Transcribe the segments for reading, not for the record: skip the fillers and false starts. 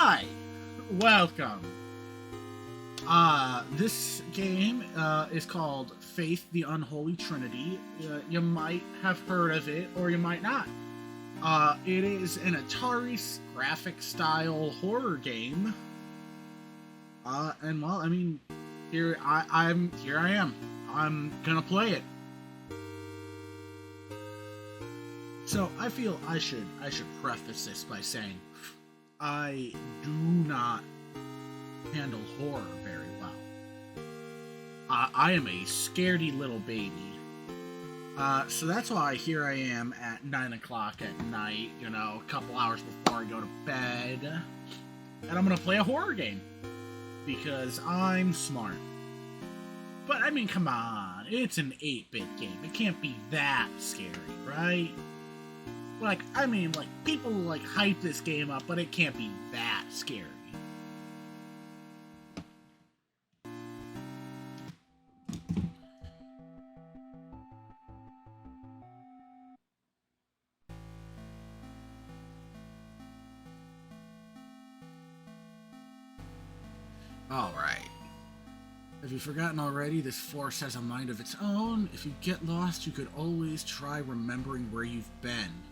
Hi, welcome. This game is called Faith The Unholy Trinity. You might have heard of it, or you might not. It is an Atari graphic style horror game. And well, I mean, here I am. I'm gonna play it. So I feel I should preface this by saying I do not handle horror very well. I am a scaredy little baby. So that's why here I am at 9 o'clock at night, a couple hours before I go to bed. And I'm gonna play a horror game. Because I'm smart. But I mean, come on. It's an 8-bit game. It can't be that scary, right? People hype this game up, but it can't be that scary. Alright. Have you forgotten already? This force has a mind of its own. If you get lost, you could always try remembering where you've been.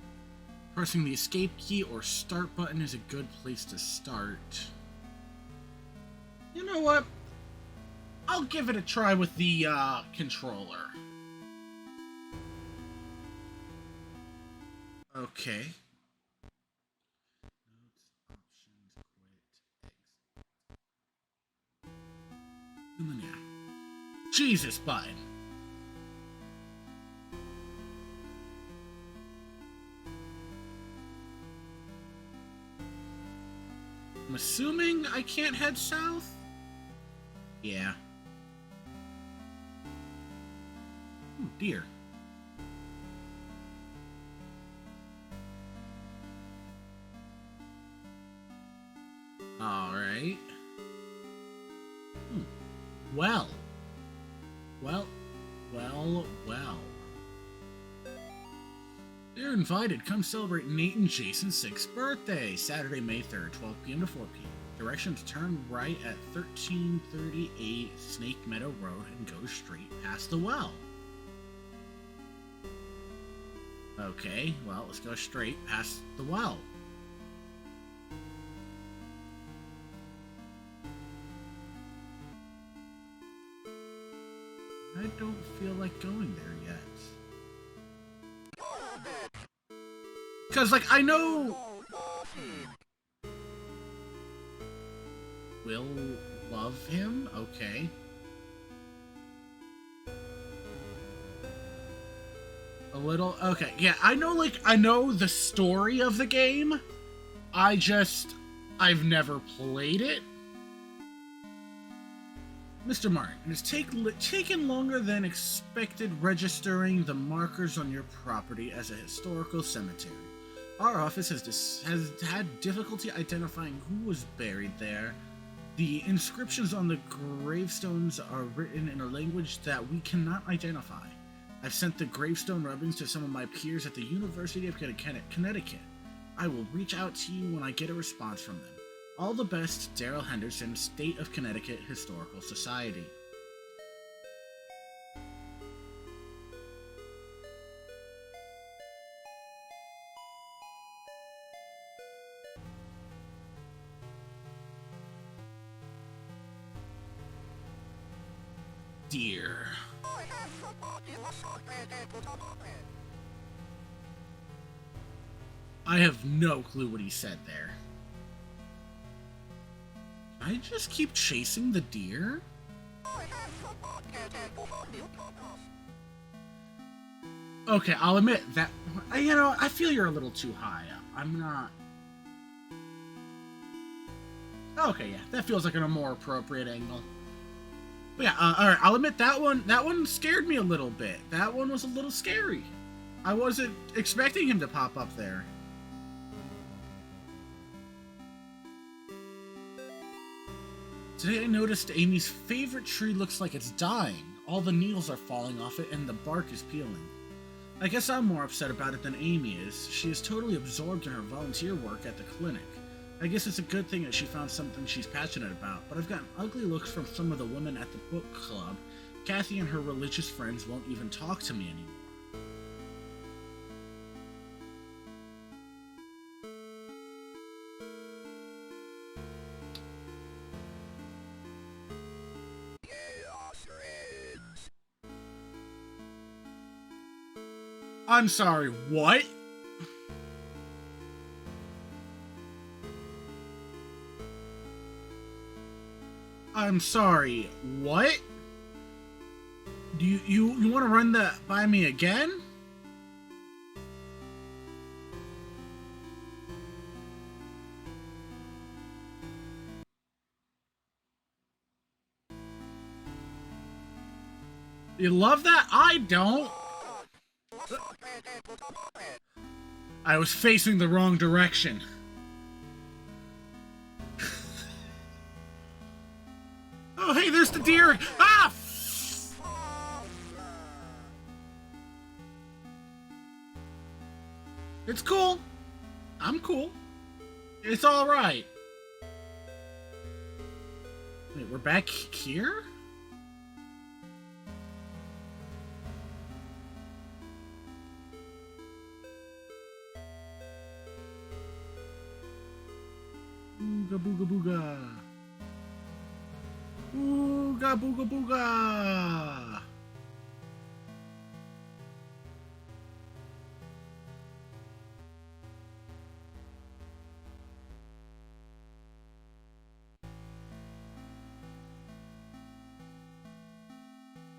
Pressing the escape key or start button is a good place to start. You know what? I'll give it a try with the controller. Okay. And then, yeah. Jesus button. I'm assuming I can't head south? Yeah. Oh, dear. Alright. Well. You're invited. Come celebrate Nate and Jason's 6th birthday. Saturday, May 3rd, 12 p.m. to 4 p.m. Directions: turn right at 1338 Snake Meadow Road and go straight past the well. Okay, well, let's go straight past the well. I don't feel like going there yet. Because, I know Will love him? Okay. A little? Okay, yeah, I know the story of the game. I've never played it. Mr. Martin, it has taken longer than expected registering the markers on your property as a historical cemetery. Our office has had difficulty identifying who was buried there. The inscriptions on the gravestones are written in a language that we cannot identify. I've sent the gravestone rubbings to some of my peers at the University of Connecticut. I will reach out to you when I get a response from them. All the best, Daryl Henderson, State of Connecticut Historical Society. Dear. I have no clue what he said there. I just keep chasing the deer? Okay, I'll admit that, I feel you're a little too high up. I'm not... Okay, yeah, that feels like a more appropriate angle. But yeah, alright, I'll admit that one scared me a little bit. That one was a little scary. I wasn't expecting him to pop up there. Today I noticed Amy's favorite tree looks like it's dying. All the needles are falling off it and the bark is peeling. I guess I'm more upset about it than Amy is. She is totally absorbed in her volunteer work at the clinic. I guess it's a good thing that she found something she's passionate about, but I've gotten ugly looks from some of the women at the book club. Kathy and her religious friends won't even talk to me anymore. I'm sorry, what? I'm sorry, what? Do you want to run that by me again? You love that? I don't. I was facing the wrong direction. Oh, hey, there's the deer. Ah! It's cool. I'm cool. It's all right. Wait, we're back here? Ooga booga booga. Ooga booga booga.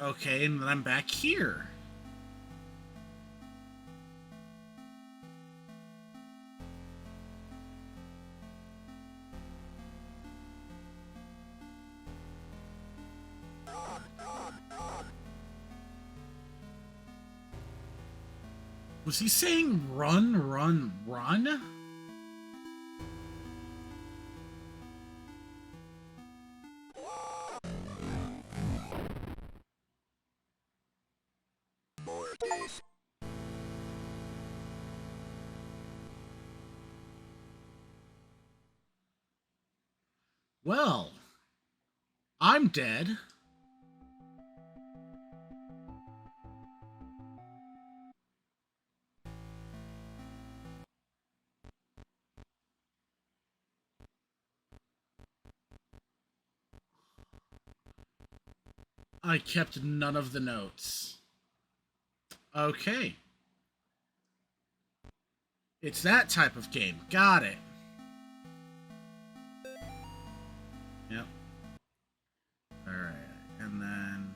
Okay, and then I'm back here. Was he saying run, run, run? Well, I'm dead. I kept none of the notes. Okay. It's that type of game. Got it. Yep. Alright. And then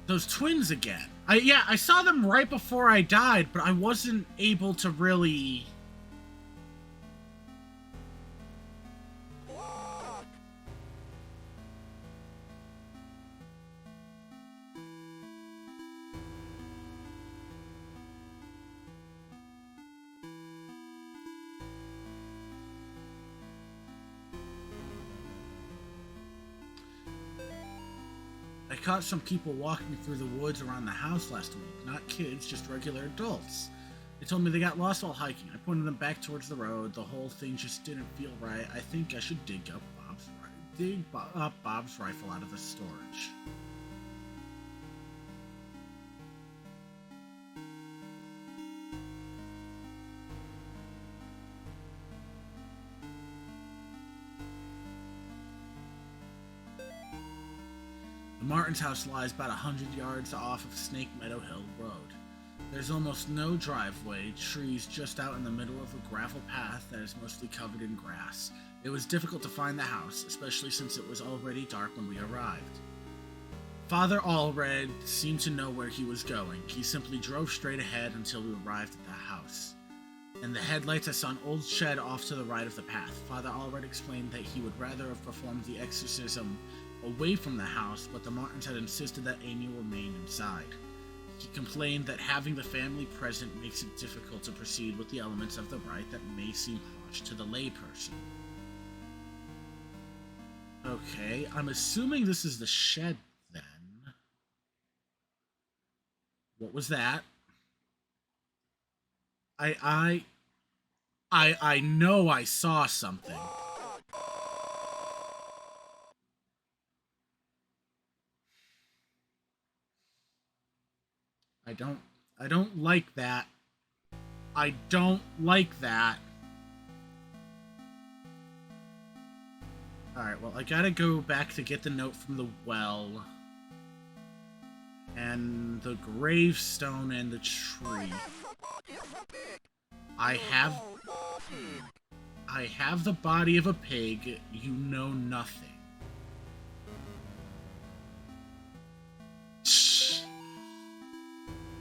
those twins again. I saw them right before I died, but I wasn't able to really. I caught some people walking through the woods around the house last week. Not kids, just regular adults. They told me they got lost while hiking. I pointed them back towards the road. The whole thing just didn't feel right. I think I should dig up Bob's rifle out of the storage. The Martin's house lies about 100 yards off of Snake Meadow Hill Road. There's almost no driveway, trees just out in the middle of a gravel path that is mostly covered in grass. It was difficult to find the house, especially since it was already dark when we arrived. Father Allred seemed to know where he was going. He simply drove straight ahead until we arrived at the house. In the headlights, I saw an old shed off to the right of the path. Father Allred explained that he would rather have performed the exorcism away from the house, but the Martins had insisted that Amy remain inside. He complained that having the family present makes it difficult to proceed with the elements of the rite that may seem harsh to the layperson. Okay, I'm assuming this is the shed then. What was that? I I know I saw something. I don't I don't like that. I don't like that. Alright, well, I gotta go back to get the note from the well. And the gravestone and the tree. I have... I have the body of a pig. You know nothing. Shh.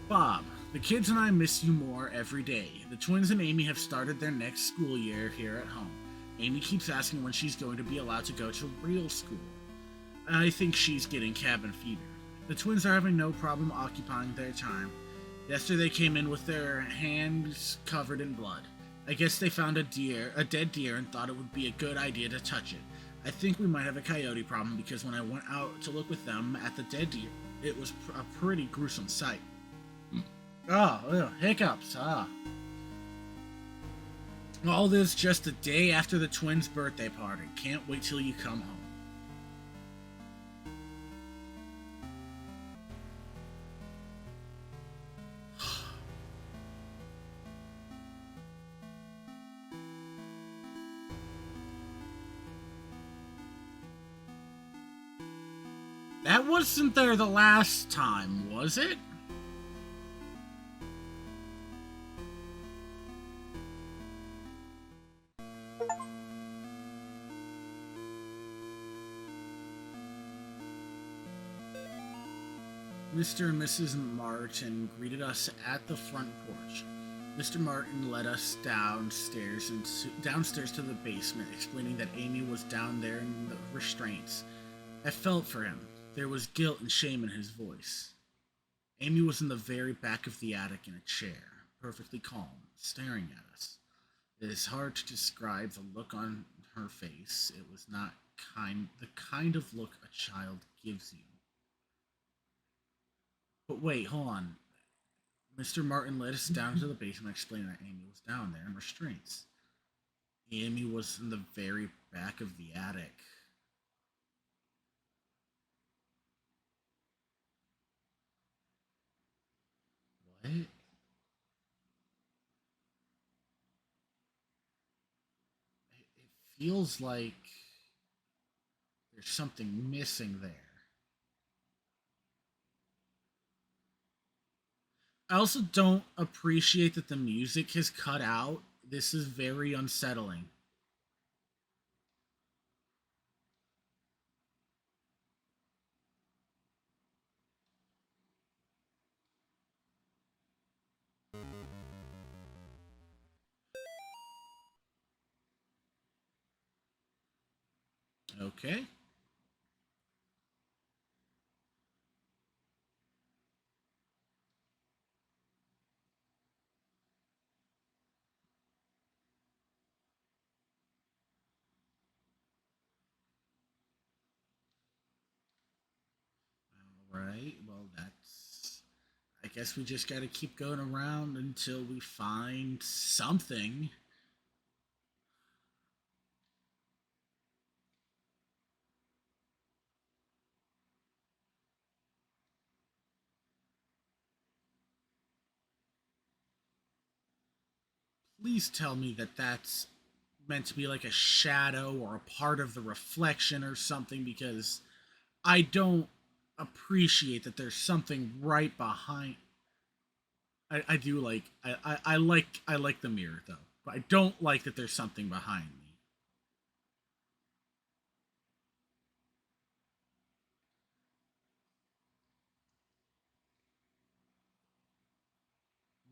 Bob, the kids and I miss you more every day. The twins and Amy have started their next school year here at home. Amy keeps asking when she's going to be allowed to go to real school. I think she's getting cabin fever. The twins are having no problem occupying their time. Yesterday they came in with their hands covered in blood. I guess they found a dead deer, and thought it would be a good idea to touch it. I think we might have a coyote problem because when I went out to look with them at the dead deer, it was a pretty gruesome sight. Oh, hiccups, All this just a day after the twins' birthday party. Can't wait till you come home. That wasn't there the last time, was it? Mr. and Mrs. Martin greeted us at the front porch. Mr. Martin led us downstairs to the basement, explaining that Amy was down there in the restraints. I felt for him. There was guilt and shame in his voice. Amy was in the very back of the attic in a chair, perfectly calm, staring at us. It is hard to describe the look on her face. It was not the kind of look a child gives you. But wait, hold on. Mr. Martin led us down to the basement, explaining that Amy was down there in restraints. Amy was in the very back of the attic. What? It feels like there's something missing there. I also don't appreciate that the music has cut out. This is very unsettling. Okay. All right. Well, that's. I guess we just got to keep going around until we find something. Please tell me that that's meant to be like a shadow or a part of the reflection or something, because I don't appreciate that there's something right behind. I do like I like the mirror though, but I don't like that there's something behind me.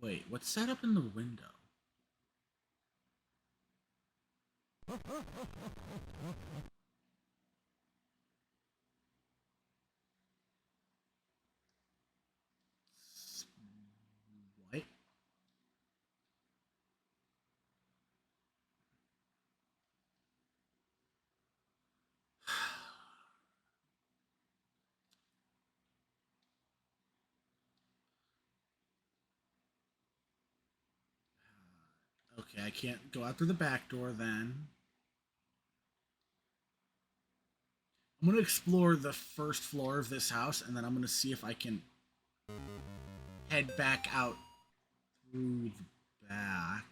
Wait, what's set up in the window? What? Okay, I can't go out through the back door then. I'm going to explore the first floor of this house, and then I'm going to see if I can head back out through the back.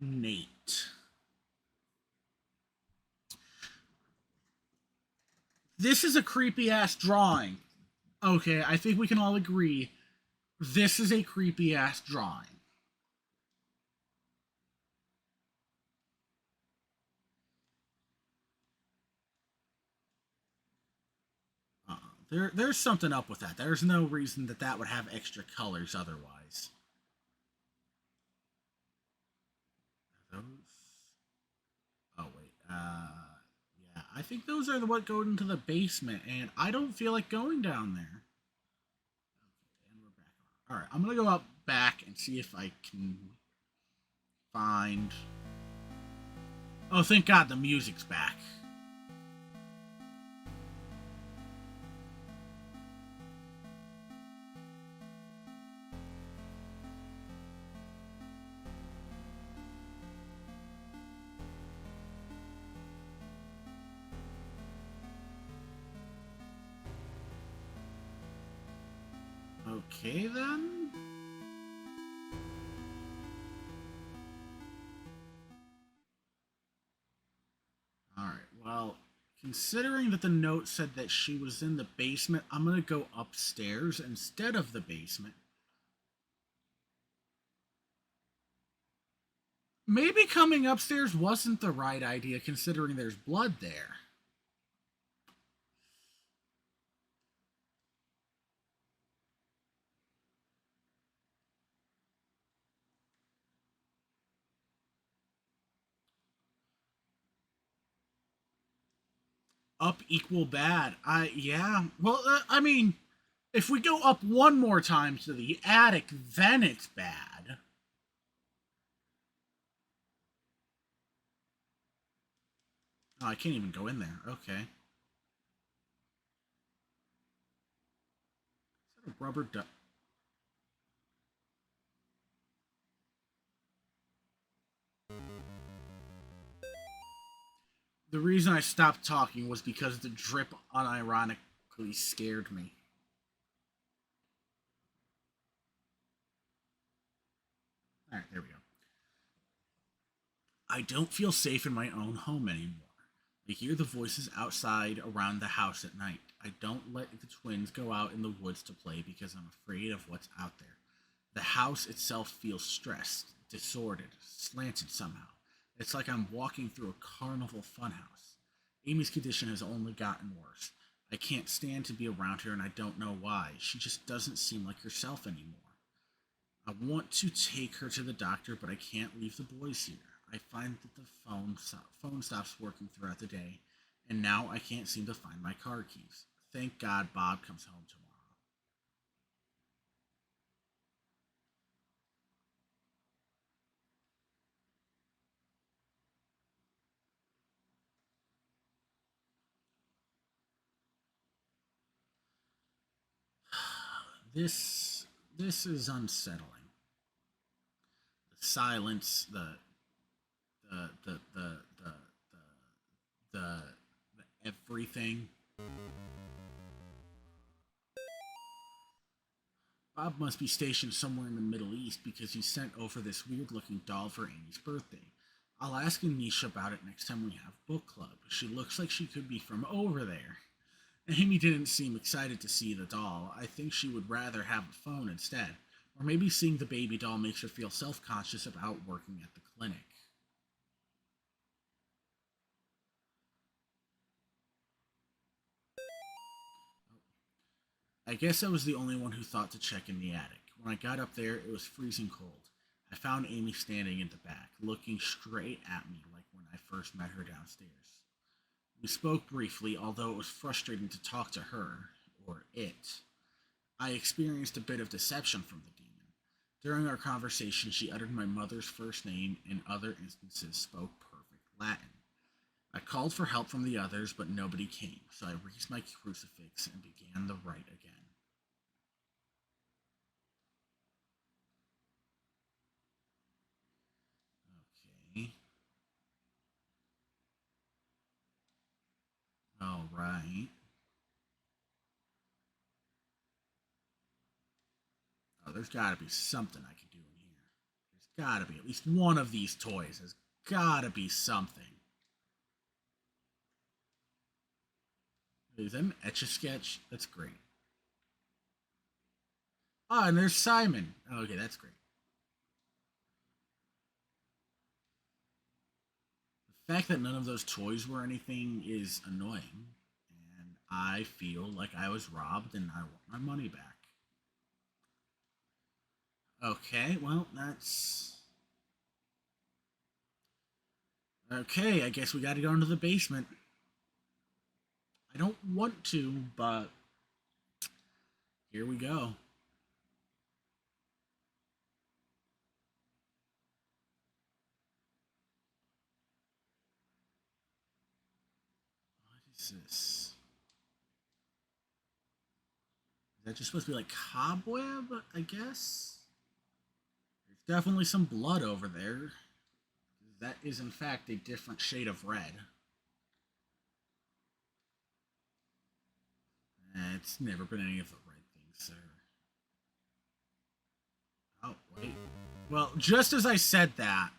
Nate. This is a creepy ass drawing. Okay, I think we can all agree this is a creepy ass drawing. There's something up with that. There's no reason that that would have extra colors otherwise. Those. Oh wait. Yeah. I think those are the what go into the basement, and I don't feel like going down there. Okay, and we're back on. All right, I'm gonna go out back and see if I can find. Oh, thank God, the music's back. Okay then. Alright, well, considering that the note said that she was in the basement, I'm gonna go upstairs instead of the basement. Maybe coming upstairs wasn't the right idea considering there's blood there. Up equal bad. Yeah. Well, I mean, if we go up one more time to the attic, then it's bad. Oh, I can't even go in there. Okay. Is that a rubber duck? The reason I stopped talking was because the drip unironically scared me. Alright, there we go. I don't feel safe in my own home anymore. I hear the voices outside around the house at night. I don't let the twins go out in the woods to play because I'm afraid of what's out there. The house itself feels stressed, disordered, slanted somehow. It's like I'm walking through a carnival funhouse. Amy's condition has only gotten worse. I can't stand to be around her and I don't know why. She just doesn't seem like herself anymore. I want to take her to the doctor, but I can't leave the boys here. I find that the phone stops working throughout the day, and now I can't seem to find my car keys. Thank God Bob comes home tomorrow. This is unsettling. The silence, the the the the the, the everything. Bob must be stationed somewhere in the Middle East because he sent over this weird looking doll for Amy's birthday. I'll ask Anisha about it next time we have book club. She looks like she could be from over there. Amy didn't seem excited to see the doll. I think she would rather have a phone instead. Or maybe seeing the baby doll makes her feel self conscious about working at the clinic. I guess I was the only one who thought to check in the attic. When I got up there, it was freezing cold. I found Amy standing in the back, looking straight at me like when I first met her downstairs. We spoke briefly, although it was frustrating to talk to her, or it. I experienced a bit of deception from the demon. During our conversation, she uttered my mother's first name, and other instances spoke perfect Latin. I called for help from the others, but nobody came, so I raised my crucifix and began the rite again. right. Oh, there's gotta be something I can do in here. There's gotta be at least one of these toys. There's gotta be something. Is that an Etch-a-Sketch? That's great. Oh, and there's Simon. Oh, okay, that's great. The fact that none of those toys were anything is annoying, and I feel like I was robbed and I want my money back. Okay, well, that's... Okay, I guess we gotta go into the basement. I don't want to, but here we go. What is this? Is that just supposed to be like cobweb, I guess? There's definitely some blood over there. That is, in fact, a different shade of red. It's never been any of the red things, sir. Oh, wait. Well, just as I said that,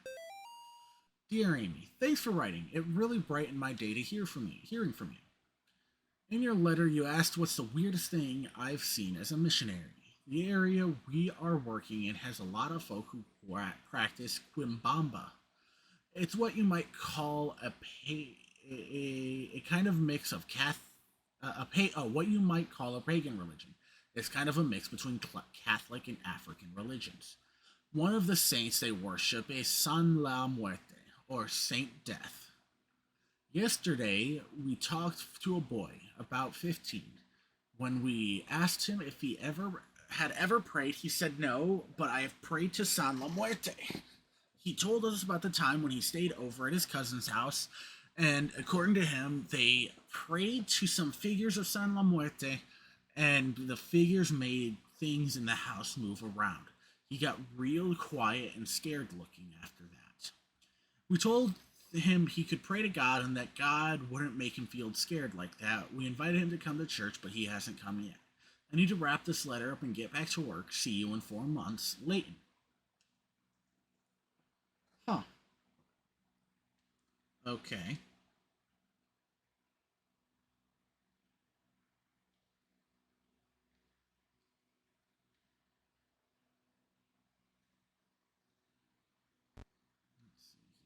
dear Amy, thanks for writing. It really brightened my day to hearing from you. In your letter, you asked what's the weirdest thing I've seen as a missionary. The area we are working in has a lot of folk who practice quimbamba. It's what you might call a kind of mix of what you might call a pagan religion. It's kind of a mix between Catholic and African religions. One of the saints they worship is San La Muerte, or Saint Death. Yesterday, we talked to a boy, about 15. When we asked him if he ever prayed, he said no, but I have prayed to San La Muerte. He told us about the time when he stayed over at his cousin's house, and according to him, they prayed to some figures of San La Muerte, and the figures made things in the house move around. He got real quiet and scared looking after that. We told him he could pray to God and that God wouldn't make him feel scared like that. We invited him to come to church, but he hasn't come yet. I need to wrap this letter up and get back to work. See you in 4 months. Leighton. Huh. Okay. Let's see here.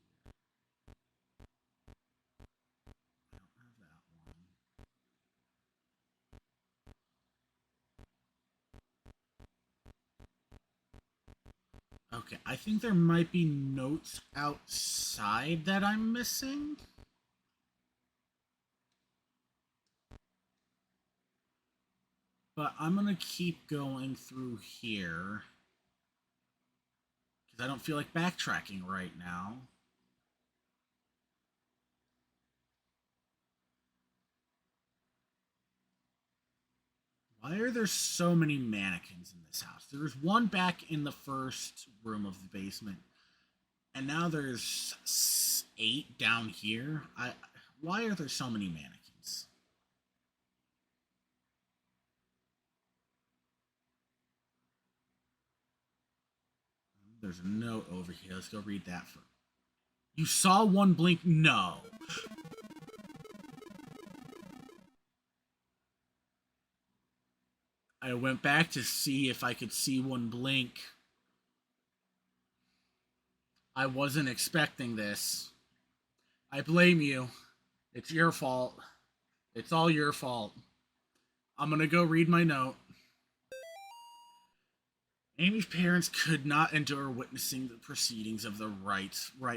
I don't have that one. Okay, I think there might be notes outside that I'm missing. But I'm gonna keep going through here because I don't feel like backtracking right now. Why are there so many mannequins in this house? There was one back in the first room of the basement, and now there's 8 down here. Why are there so many mannequins? There's a note over here. Let's go read that first. You saw one blink? No. I went back to see if I could see one blink. I wasn't expecting this. I blame you. It's your fault. It's all your fault. I'm gonna go read my note. Amy's parents could not endure witnessing the proceedings of the right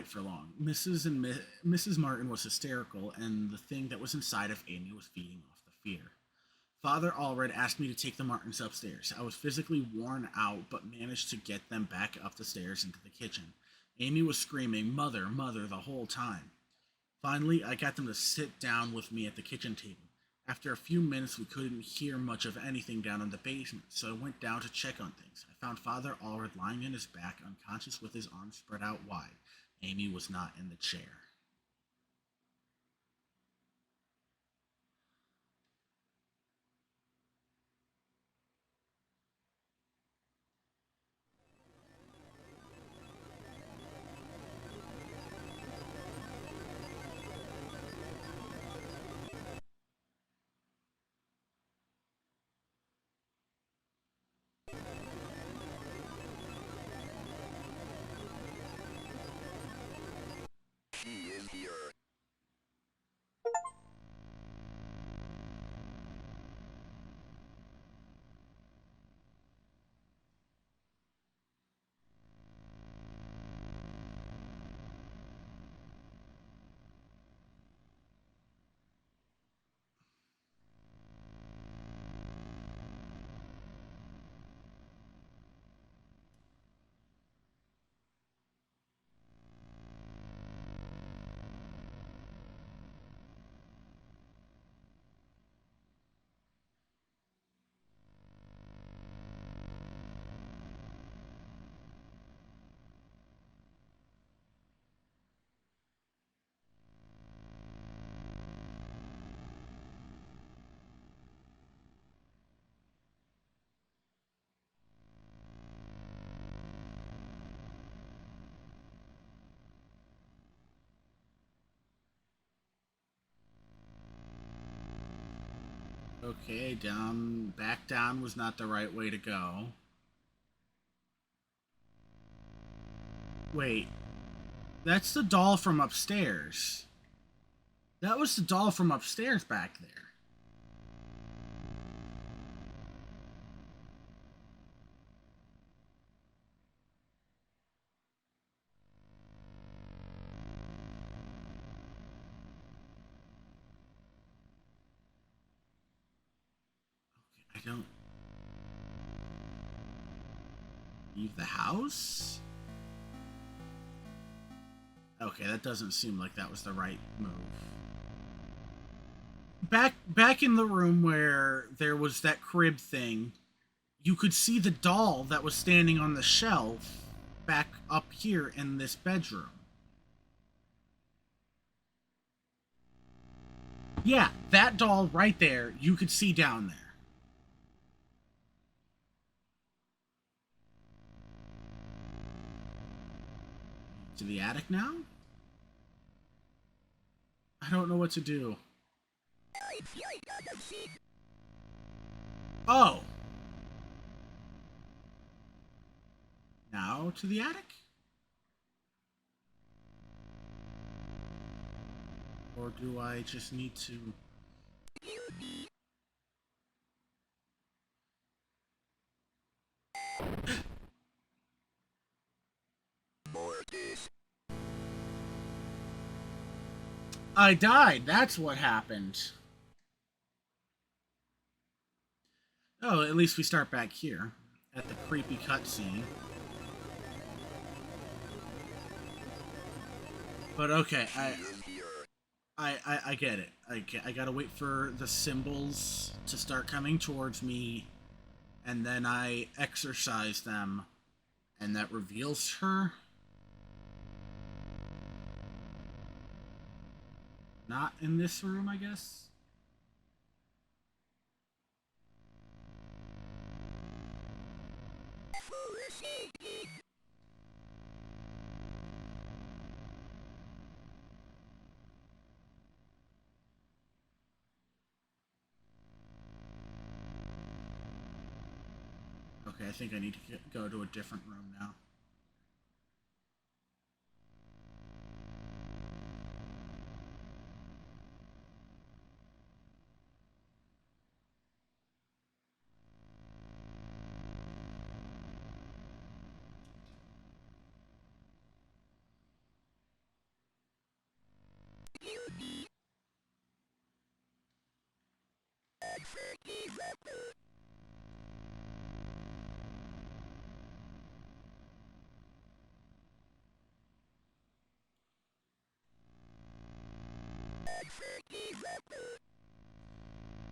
for long. Mrs. Martin was hysterical, and the thing that was inside of Amy was feeding off the fear. Father Allred asked me to take the Martins upstairs. I was physically worn out, but managed to get them back up the stairs into the kitchen. Amy was screaming, "Mother, mother," the whole time. Finally, I got them to sit down with me at the kitchen table. After a few minutes, we couldn't hear much of anything down in the basement, so I went down to check on things. I found Father Allred lying on his back, unconscious with his arms spread out wide. Amy was not in the chair. Okay, back down was not the right way to go. Wait, that's the doll from upstairs. That was the doll from upstairs back there. I don't leave the house? Okay, that doesn't seem like that was the right move. Back in the room where there was that crib thing, you could see the doll that was standing on the shelf back up here in this bedroom. Yeah, that doll right there, you could see down there. To the attic now? I don't know what to do. Oh! Now to the attic? Or do I just need to... I died, that's what happened. Oh, at least we start back here, at the creepy cutscene. But okay, I get it. I gotta wait for the symbols to start coming towards me, and then I exorcise them, and that reveals her. Not in this room, I guess. Okay, I think I need to go to a different room now.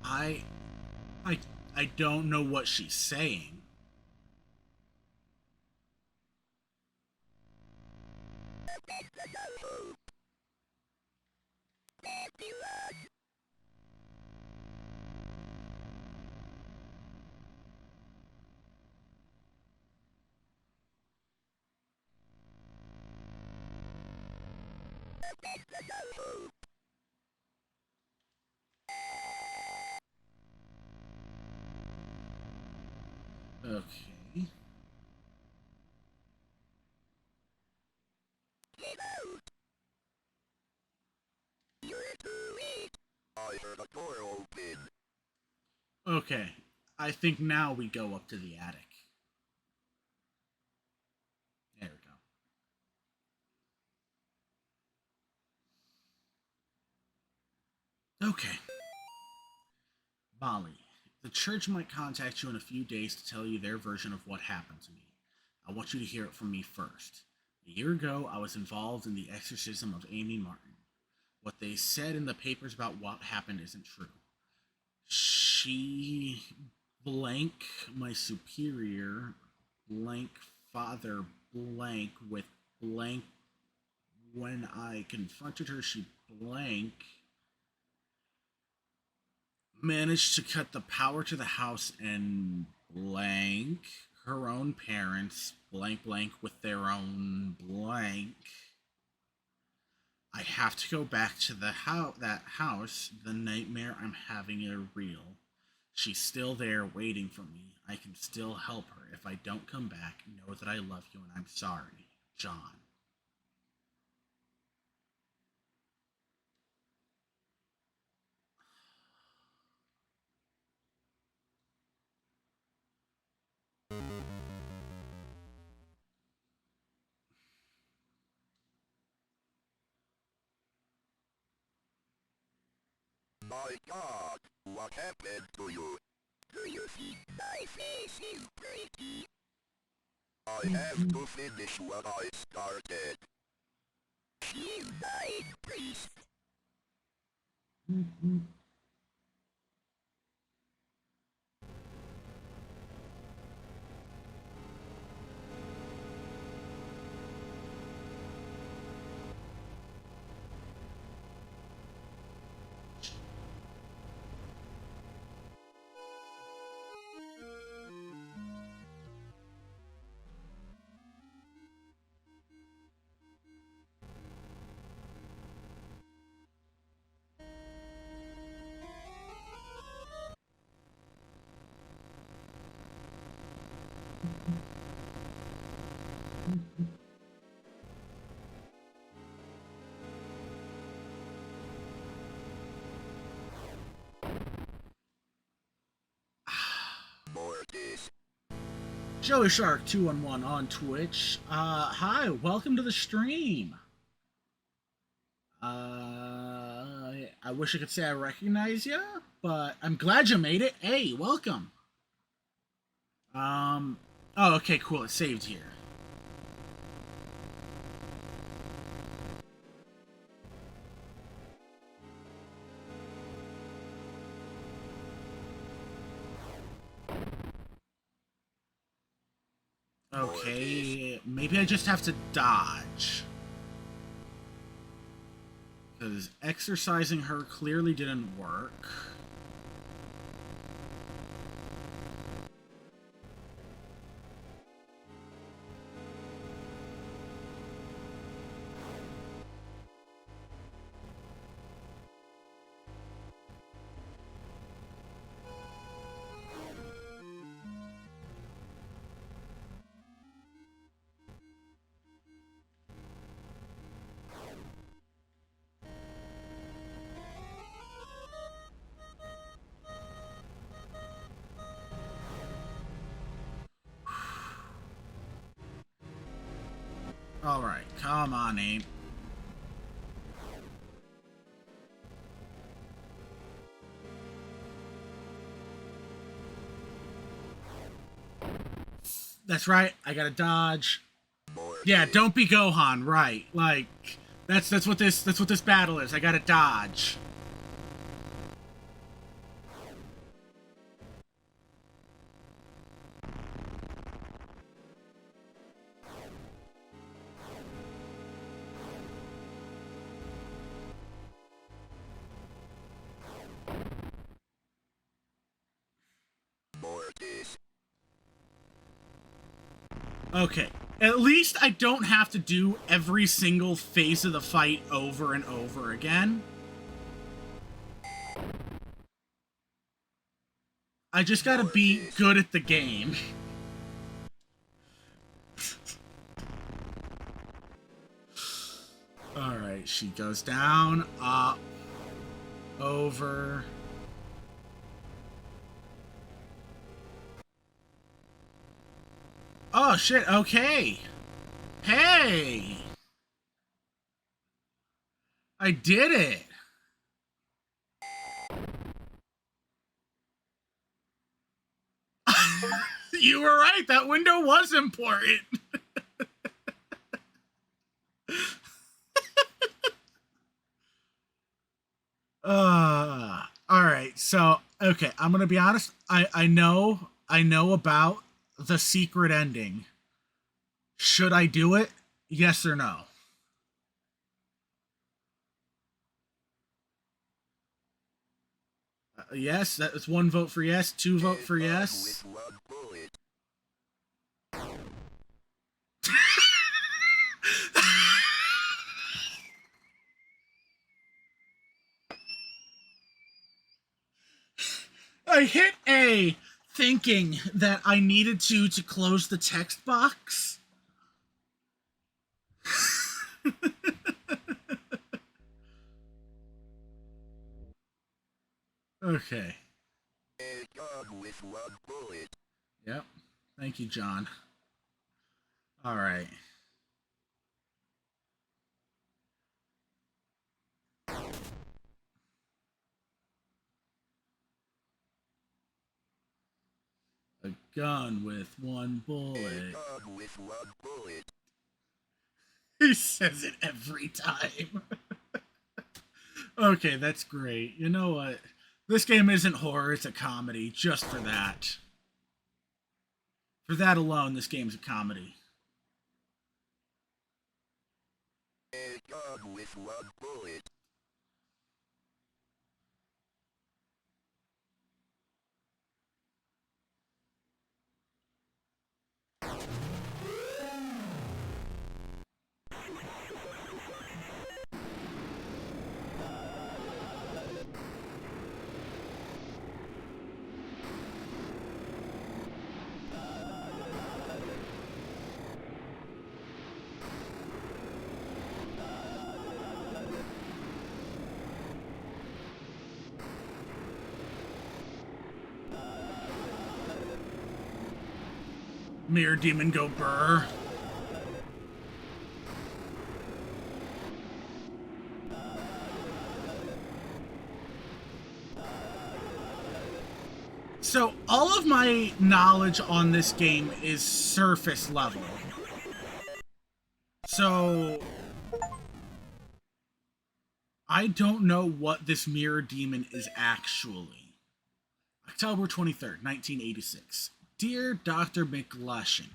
I I I don't know what she's saying. Okay. Okay. I think now we go up to the attic. There we go. Okay. Molly, the church might contact you in a few days to tell you their version of what happened to me. I want you to hear it from me first. A year ago, I was involved in the exorcism of Amy Martin. What they said in the papers about what happened isn't true. She blank my superior blank father blank with blank when I confronted her she blank managed to cut the power to the house and blank her own parents blank blank with their own blank. I have to go back to that house. The nightmare I'm having is real. She's still there waiting for me. I can still help her. If I don't come back, know that I love you and I'm sorry. John. My God, what happened to you? Do you think my face is pretty? I have to finish what I started. She's dying, priest. Mortis. Joey Shark 211 on Twitch. Hi, welcome to the stream. I wish I could say I recognize you, but I'm glad you made it. Hey, welcome. Oh, okay, cool. It's saved here. Okay, maybe I just have to dodge. Because exercising her clearly didn't work. Alright, come on, Abe. That's right, I gotta dodge. Yeah, don't be Gohan, right. Like, that's what this battle is. I gotta dodge. Mortis. Okay. At least I don't have to do every single phase of the fight over and over again. I just gotta be good at the game. Alright, she goes down, up, over. Oh shit, okay. Hey! I did it! You were right, that window was important. Alright, so, okay, I'm gonna be honest. I know about the secret ending. Should I do it? Yes or no? Yes, that was one vote for yes, two vote for yes. I hit A thinking that I needed to close the text box. Okay. A gun with one bullet. Yep. Thank you, John. All right. A gun with one bullet. A gun with one bullet. He says it every time. Okay, that's great. You know what? This game isn't horror, it's a comedy, just for that. For that alone, this game's a comedy. A gun with one bullet. Mirror Demon go burr. So, all of my knowledge on this game is surface level. So, I don't know what this Mirror Demon is actually. October 23rd, 1986. Dear Dr. McLushan,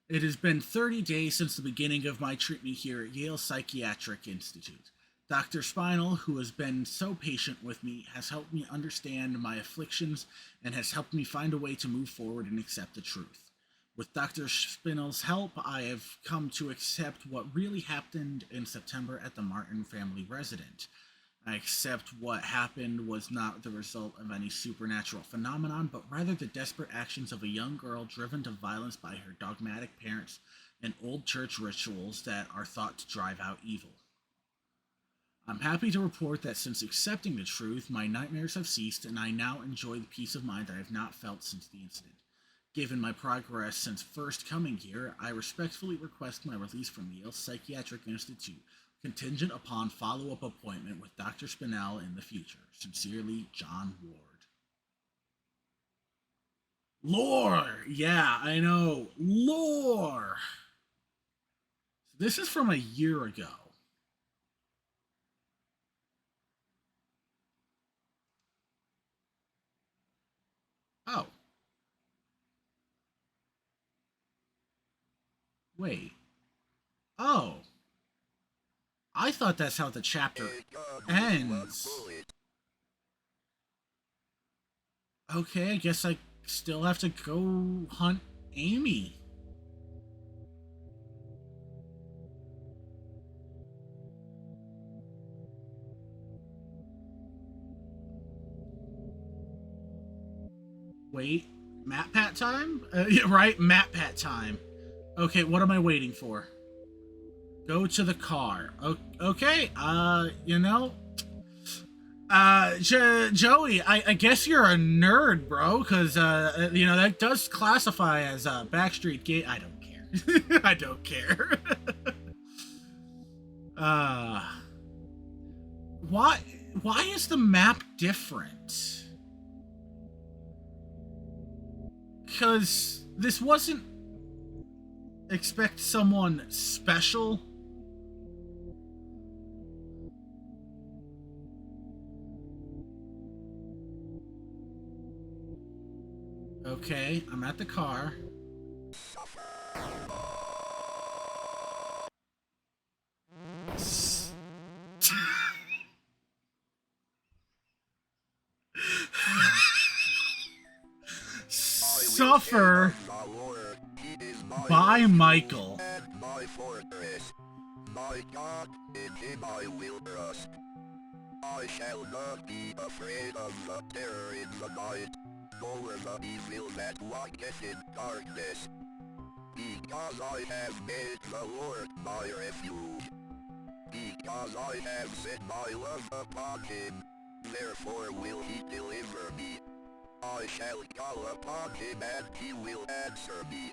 it has been 30 days since the beginning of my treatment here at Yale Psychiatric Institute. Dr. Spinal, who has been so patient with me, has helped me understand my afflictions and has helped me find a way to move forward and accept the truth. With Dr. Spinal's help, I have come to accept what really happened in September at the Martin family residence. I accept what happened was not the result of any supernatural phenomenon, but rather the desperate actions of a young girl driven to violence by her dogmatic parents and old church rituals that are thought to drive out evil. I'm happy to report that since accepting the truth, my nightmares have ceased and I now enjoy the peace of mind that I have not felt since the incident. Given my progress since first coming here, I respectfully request my release from Yale Psychiatric Institute, contingent upon follow-up appointment with Dr. Spinell in the future. Sincerely, John Ward. Lore! Yeah, I know. Lore! This is from a year ago. Oh. Wait. Oh. I thought that's how the chapter ends. Okay, I guess I still have to go hunt Amy. Wait, Map Pat time? Yeah, right, Map Pat time. Okay, what am I waiting for? Go to the car. Okay, you know, Joey, I guess you're a nerd, bro, because, you know, that does classify as Backstreet Gate. I don't care. I don't care. Why is the map different? Because this wasn't expect someone special. Okay, I'm at the car. Suffer by Michael. My fortress. My God, in him I will trust. I shall not be afraid of the terror in the night, nor the evil that walketh in darkness. Because I have made the Lord my refuge. Because I have set my love upon him, therefore will he deliver me. I shall call upon him and he will answer me.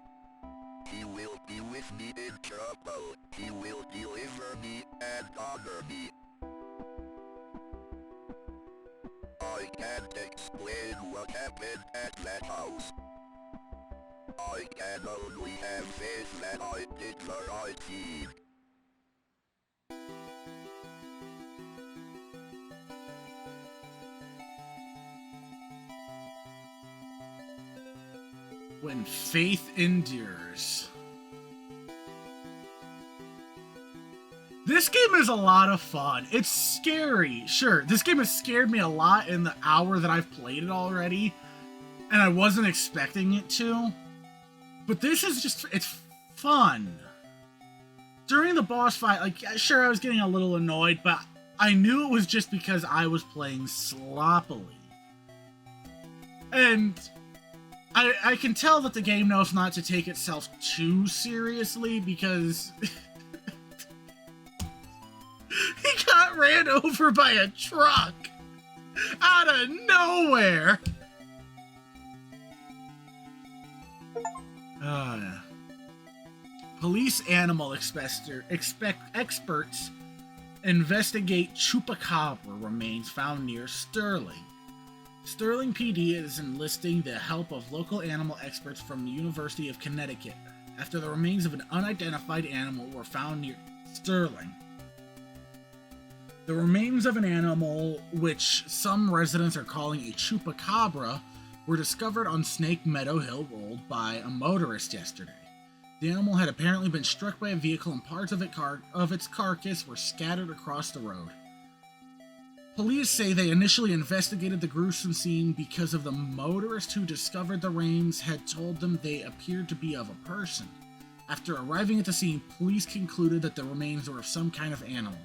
He will be with me in trouble. He will deliver me and honor me. I can't explain what happened at that house. I can only have faith that I did the right thing. When faith endures. This game is a lot of fun. It's scary. Sure, this game has scared me a lot in the hour that I've played it already, and I wasn't expecting it to. But this is just, it's fun. During the boss fight, like, sure, I was getting a little annoyed, but I knew it was just because I was playing sloppily. And I can tell that the game knows not to take itself too seriously, because he got ran over by a truck out of nowhere. Police animal experts investigate chupacabra remains found near Sterling. Sterling PD is enlisting the help of local animal experts from the University of Connecticut after the remains of an unidentified animal were found near Sterling. The remains of an animal, which some residents are calling a chupacabra, were discovered on Snake Meadow Hill Road by a motorist yesterday. The animal had apparently been struck by a vehicle and parts of its carcass were scattered across the road. Police say they initially investigated the gruesome scene because of the motorist who discovered the remains had told them they appeared to be of a person. After arriving at the scene, police concluded that the remains were of some kind of animal.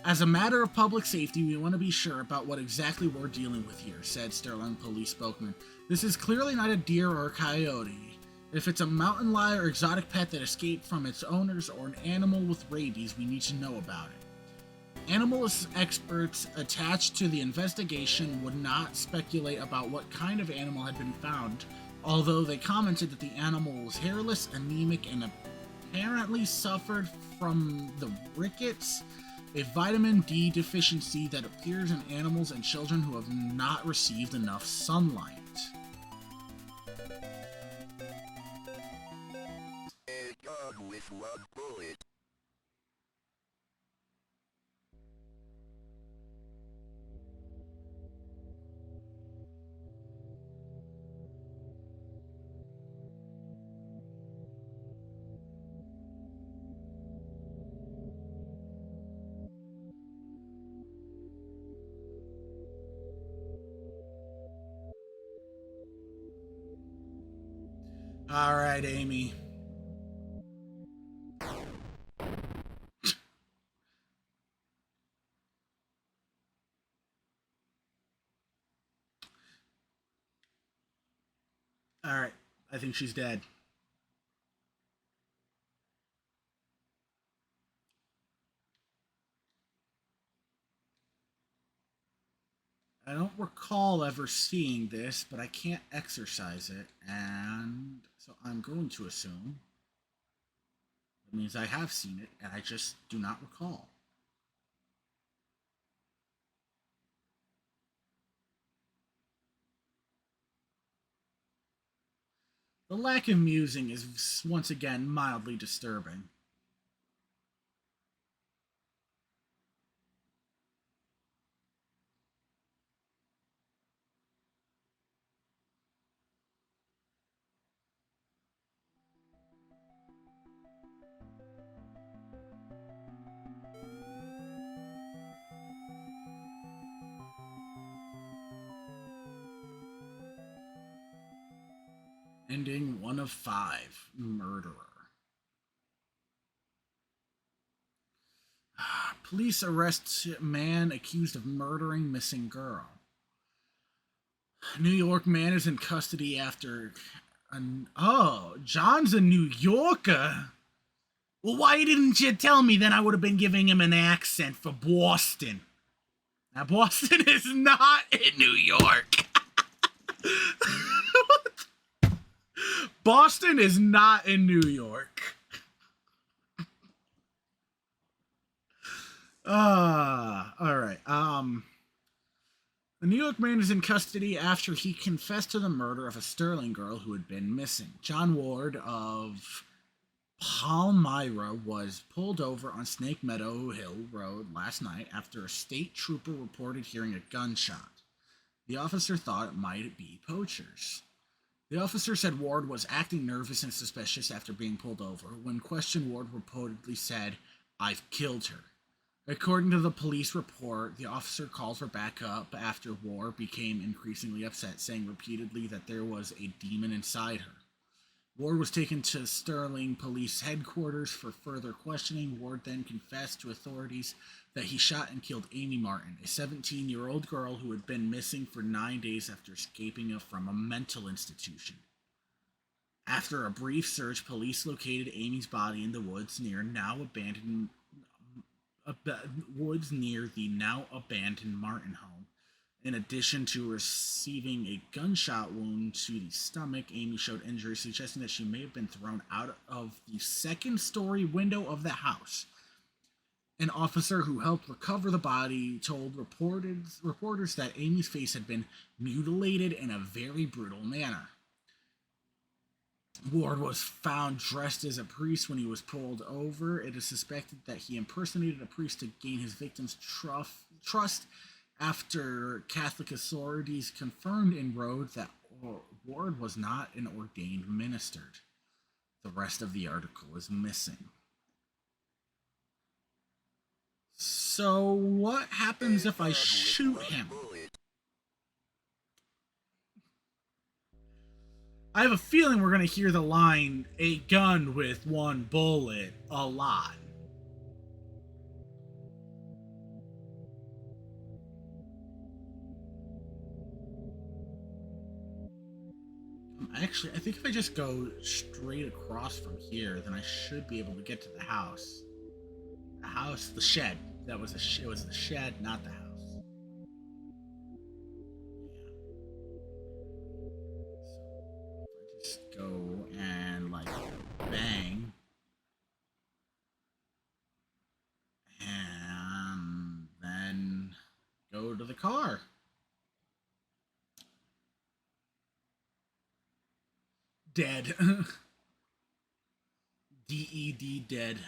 As a matter of public safety, we want to be sure about what exactly we're dealing with here, said Sterling police spokesman. This is clearly not a deer or a coyote. If it's a mountain lion or exotic pet that escaped from its owners or an animal with rabies, we need to know about it. Animal experts attached to the investigation would not speculate about what kind of animal had been found, although they commented that the animal was hairless, anemic, and apparently suffered from the rickets, a vitamin D deficiency that appears in animals and children who have not received enough sunlight. A gun with one bullet. All right, Amy. All right, I think she's dead. I don't recall ever seeing this, but I can't exercise it, and so I'm going to assume that means I have seen it, and I just do not recall. The lack of musing is once again mildly disturbing. Ending 1 of 5. Murderer. Police arrest man accused of murdering missing girl. New York man is in custody after. John's a New Yorker. Well, why didn't you tell me? Then I would have been giving him an accent for Boston. Now, Boston is not in New York. Boston is not in New York. All right. The New York man is in custody after he confessed to the murder of a Sterling girl who had been missing. John Ward of Palmyra was pulled over on Snake Meadow Hill Road last night after a state trooper reported hearing a gunshot. The officer thought it might be poachers. The officer said Ward was acting nervous and suspicious after being pulled over. When questioned, Ward reportedly said, "I've killed her." According to the police report, the officer called for backup after Ward became increasingly upset, saying repeatedly that there was a demon inside her. Ward was taken to Sterling Police Headquarters for further questioning. Ward then confessed to authorities that he shot and killed Amy Martin, a 17-year-old girl who had been missing for 9 days after escaping from a mental institution. After a brief search, police located Amy's body in the woods near the now abandoned Martin home. In addition to receiving a gunshot wound to the stomach, Amy showed injuries suggesting that she may have been thrown out of the second-story window of the house. An officer who helped recover the body told reporters that Amy's face had been mutilated in a very brutal manner. Ward was found dressed as a priest when he was pulled over. It is suspected that he impersonated a priest to gain his victim's trust after Catholic authorities confirmed in Rhodes that Ward was not an ordained minister. The rest of the article is missing. So, what happens if I shoot him? I have a feeling we're going to hear the line, "a gun with one bullet," a lot. Actually, I think if I just go straight across from here, then I should be able to get to the house. The shed. It was the shed, not the house. Yeah. So if I just go and bang, and then go to the car. Dead. DED dead.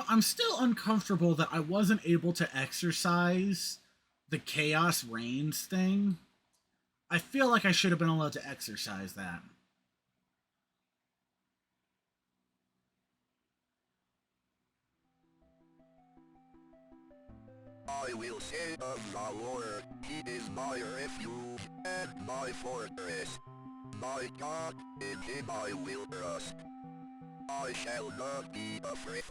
I'm still uncomfortable that I wasn't able to exercise the Chaos Reigns thing. I feel like I should have been allowed to exercise that. I will say of the Lord, He is my refuge and my fortress. My God, in Him I will trust. I shall not be afraid.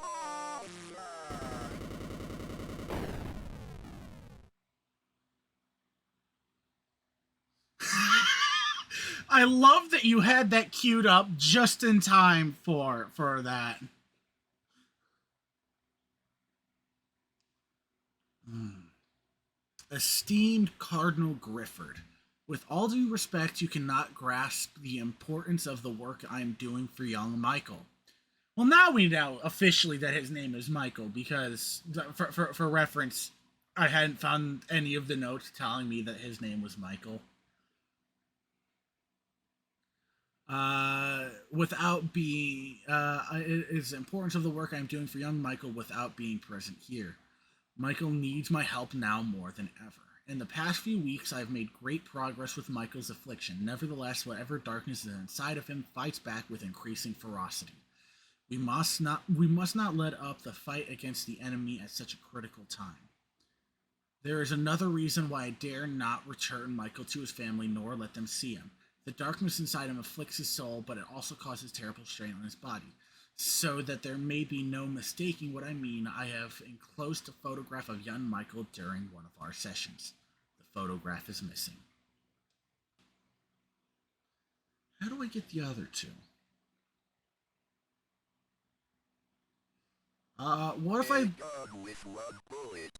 I love that you had that queued up just in time for that. Esteemed Cardinal Grifford, with all due respect, you cannot grasp the importance of the work I am doing for young Michael. Well, now we know officially that his name is Michael, because, for reference, I hadn't found any of the notes telling me that his name was Michael. Without being, it is the importance of the work I'm doing for young Michael without being present here. Michael needs my help now more than ever. In the past few weeks, I've made great progress with Michael's affliction. Nevertheless, whatever darkness is inside of him fights back with increasing ferocity. We must not let up the fight against the enemy at such a critical time. There is another reason why I dare not return Michael to his family nor let them see him. The darkness inside him afflicts his soul, but it also causes terrible strain on his body. So that there may be no mistaking what I mean, I have enclosed a photograph of young Michael during one of our sessions. The photograph is missing. How do I get the other two? What if I... With one bullet.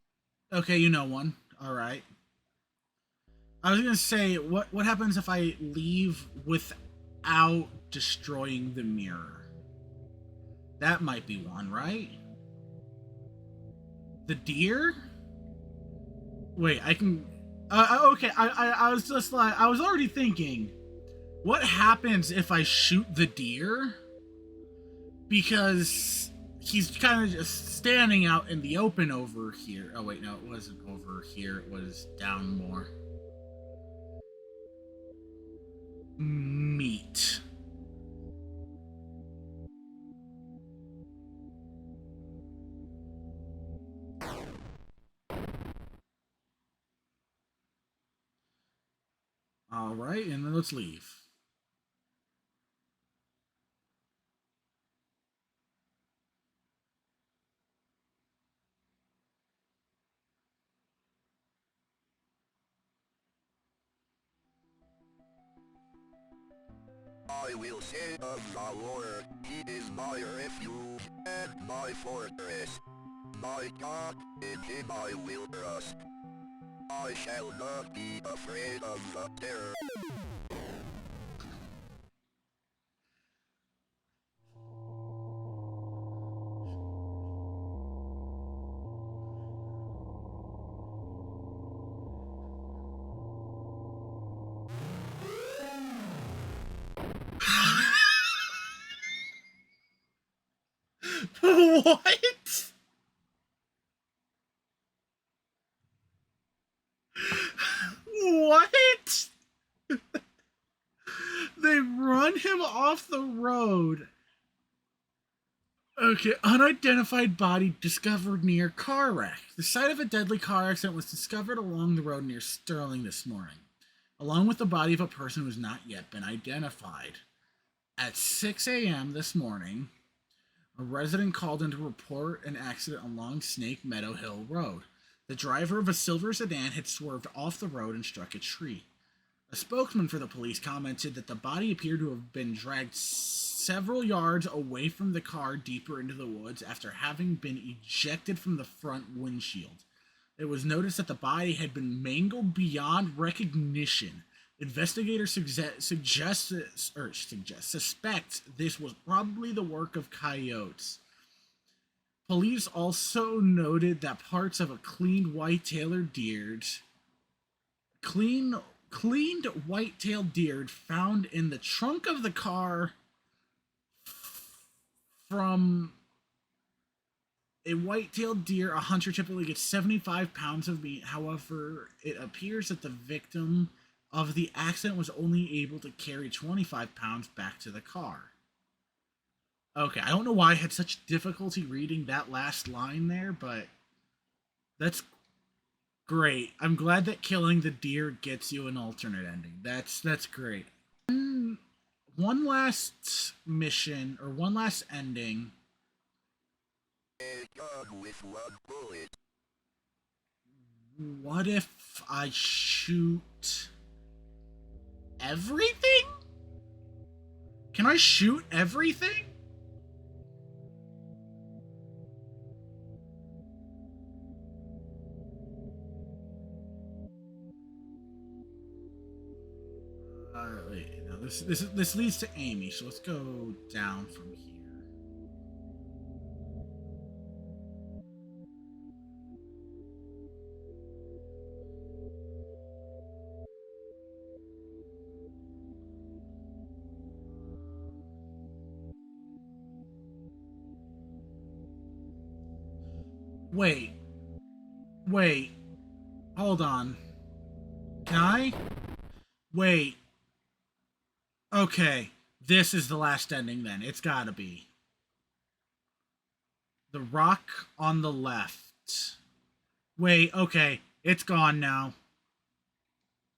Okay, you know one. Alright. I was gonna say, what happens if I leave without destroying the mirror? That might be one, right? The deer? Wait, I can... okay, I was just like... I was already thinking, what happens if I shoot the deer? Because he's kind of just standing out in the open over here. Oh, wait, no, it wasn't over here. It was down more. Meat. All right, and then let's leave. I will say of the Lord, He is my refuge and my fortress. My God, in Him I will trust. I shall not be afraid of the terror. What? What? They run him off the road. Okay, unidentified body discovered near car wreck. The site of a deadly car accident was discovered along the road near Sterling this morning, along with the body of a person who has not yet been identified. At 6 a.m. this morning, a resident called in to report an accident along Snake Meadow Hill Road. The driver of a silver sedan had swerved off the road and struck a tree. A spokesman for the police commented that the body appeared to have been dragged several yards away from the car deeper into the woods after having been ejected from the front windshield. It was noticed that the body had been mangled beyond recognition. Investigators suspect this was probably the work of coyotes. Police also noted that parts of a cleaned white-tailed deer found in the trunk of the car from a white-tailed deer. A hunter typically gets 75 pounds of meat. However, it appears that the victim of the accident was only able to carry 25 pounds back to the car. Okay, I don't know why I had such difficulty reading that last line there, but that's great. I'm glad that killing the deer gets you an alternate ending. That's great. One last mission, or one last ending. A gun with one bullet. What if I shoot everything? Can I shoot everything? Wait, no, this leads to Amy, so let's go down from here. Wait, hold on. Can I? Wait. Okay, this is the last ending then. It's gotta be. The rock on the left. Wait, okay. It's gone now.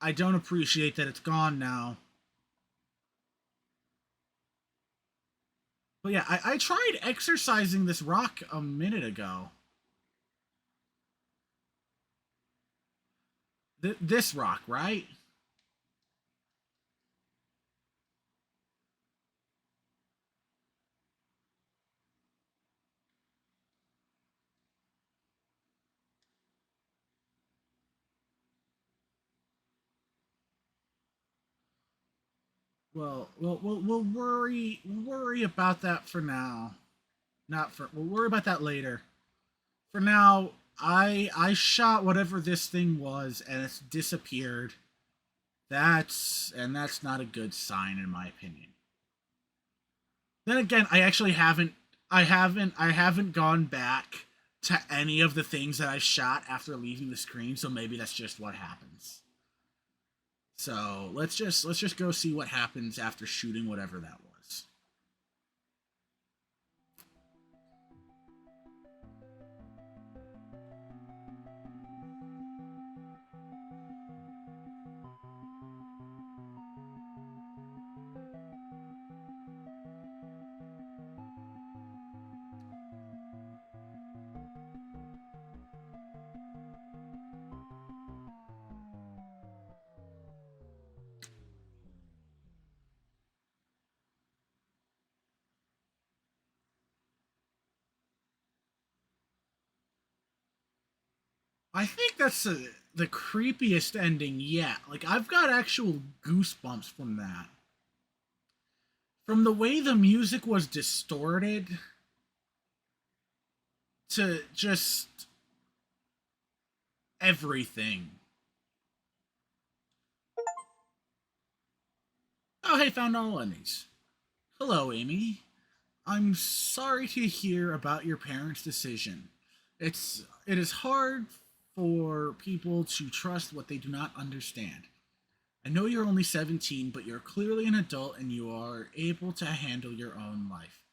I don't appreciate that it's gone now. But yeah, I tried exercising this rock a minute ago. This rock, right? Well, we'll worry about that for now. Not for we'll worry about that later. For now, I shot whatever this thing was and it's disappeared. That's not a good sign in my opinion. Then again, I haven't gone back to any of the things that I shot after leaving the screen, so maybe that's just what happens. So let's just go see what happens after shooting whatever that was. I think that's the creepiest ending yet. Like, I've got actual goosebumps from that. From the way the music was distorted to just everything. Oh, hey, found all endings. Hello, Amy. I'm sorry to hear about your parents' decision. It is hard for people to trust what they do not understand. I know you're only 17, but you're clearly an adult and you are able to handle your own life.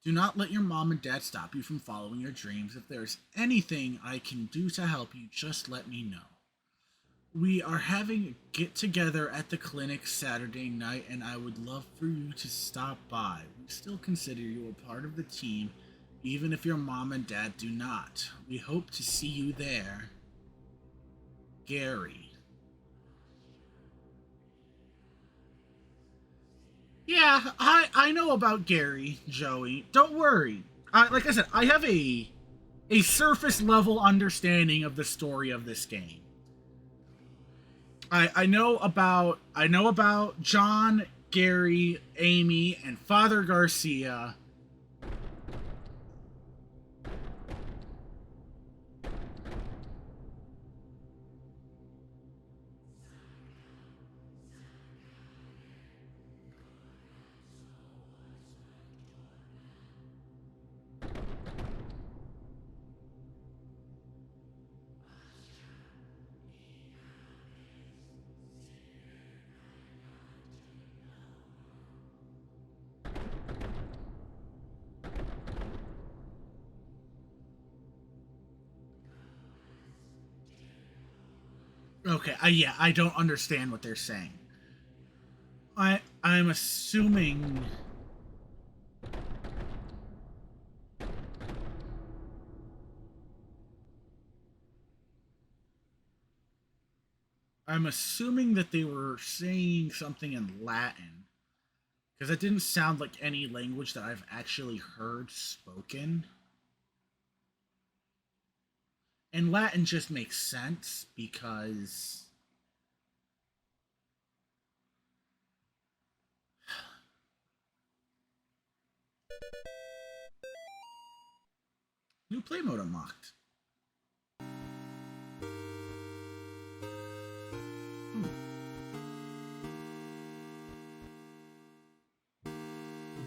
Do not let your mom and dad stop you from following your dreams. If there's anything I can do to help you, just let me know. We are having a get together at the clinic Saturday night, and I would love for you to stop by. We still consider you a part of the team, even if your mom and dad do not. We hope to see you there. Gary. Yeah, I know about Gary, Joey. Don't worry. Like I said, I have a surface level understanding of the story of this game. I know about John, Gary, Amy, and Father Garcia. Okay, yeah, I don't understand what they're saying. I'm assuming. I'm assuming that they were saying something in Latin, because that didn't sound like any language that I've actually heard spoken. And Latin just makes sense because new play mode unlocked. Hmm.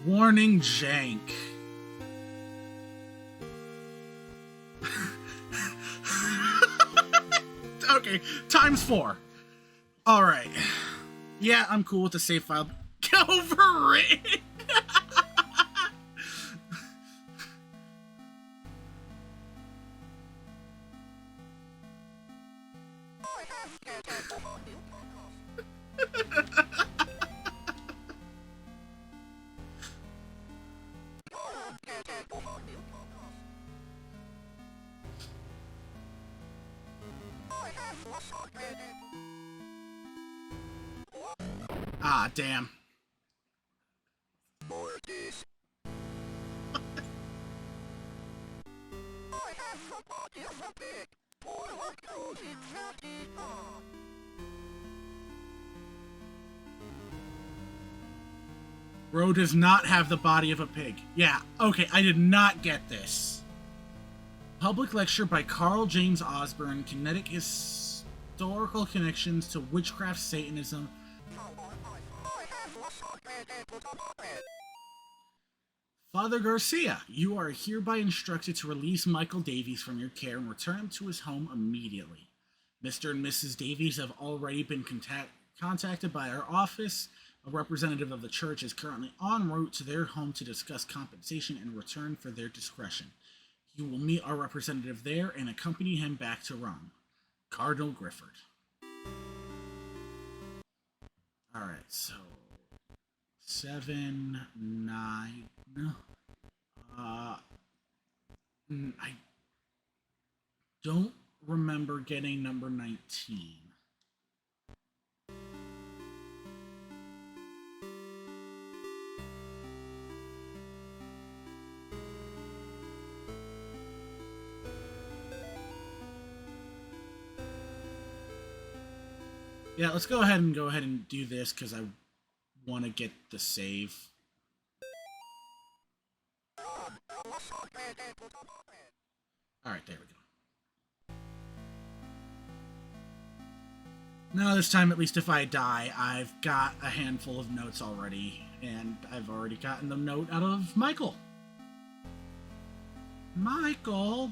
Warning jank. Okay, times 4. Alright. Yeah, I'm cool with the save file. Overwritten! Ah, damn. Ro does not have the body of a pig. Yeah, okay, I did not get this. Public lecture by Carl James Osborne, Kinetic Historical Connections to Witchcraft, Satanism. Father Garcia, you are hereby instructed to release Michael Davies from your care and return him to his home immediately. Mr. and Mrs. Davies have already been contacted by our office. A representative of the church is currently en route to their home to discuss compensation in return for their discretion. You will meet our representative there and accompany him back to Rome. Cardinal Grifford. Alright, so 7, 9. I don't remember getting number 19. Yeah, let's go ahead and do this because I want to get the save. Alright, there we go. Now this time, at least if I die, I've got a handful of notes already, and I've already gotten the note out of Michael. Michael!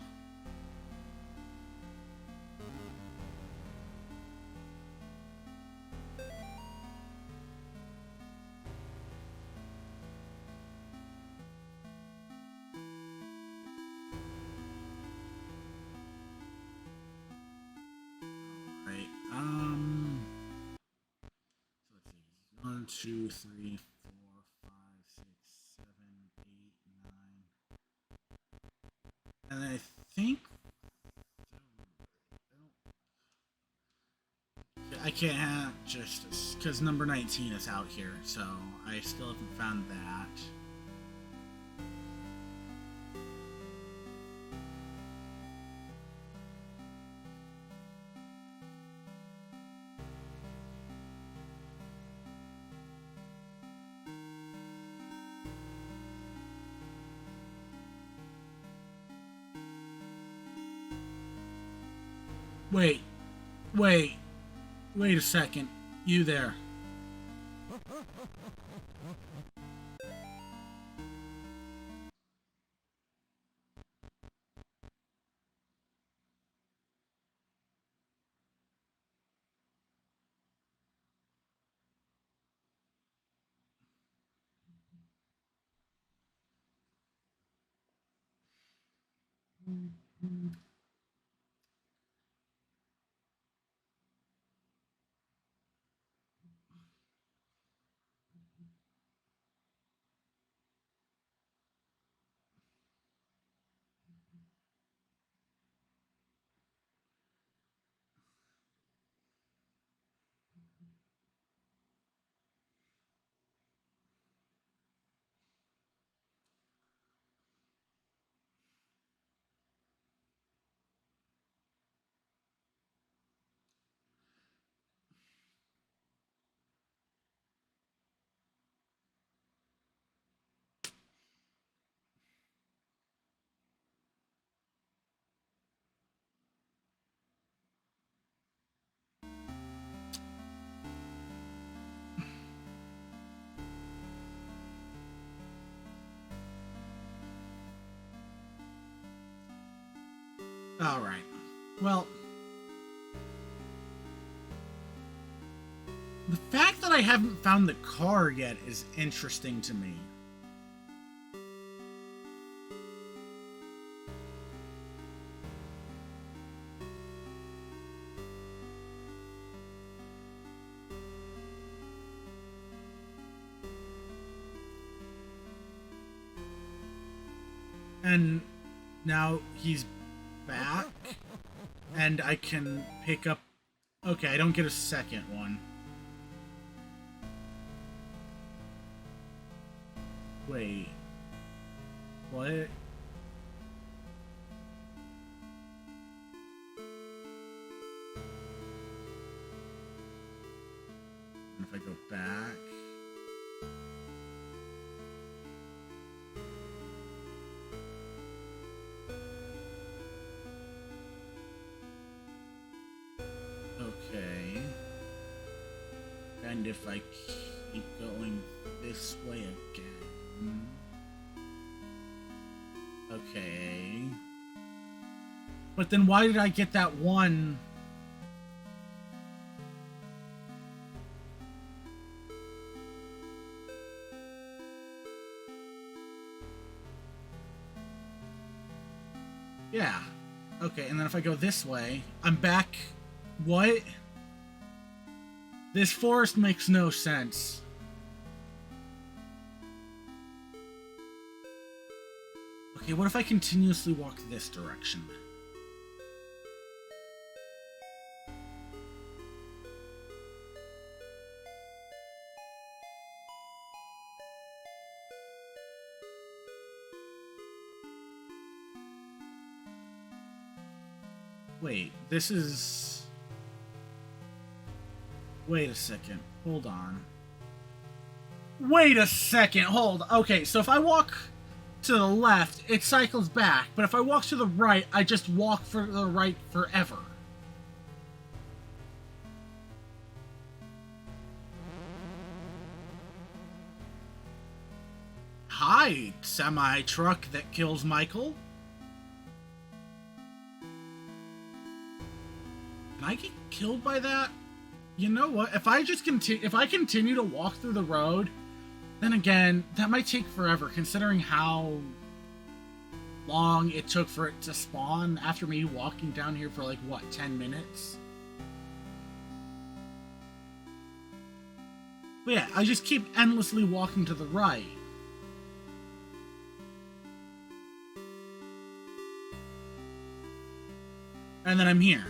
One, 2, 3, 4, 5, 6, 7, 8, 9. And I think I can't just because number 19 is out here, so I still haven't found that. Wait a second. You there. Alright. Well, the fact that I haven't found the car yet is interesting to me. And now he's back. And I can pick up... Okay, I don't get a second one. Wait. What? If I go back... Okay. And if I keep going this way again... Okay. But then why did I get that one... Yeah. Okay, and then if I go this way, I'm back... What? This forest makes no sense. Okay, what if I continuously walk this direction? Wait, this is... Wait a second. Hold on. Wait a second. Hold. Okay, so if I walk to the left, it cycles back. But if I walk to the right, I just walk for the right forever. Hi, semi-truck that kills Michael. Can I get killed by that? You know what? If I just continue to walk through the road, then again, that might take forever, considering how long it took for it to spawn after me walking down here for like, what, 10 minutes? But yeah, I just keep endlessly walking to the right. And then I'm here.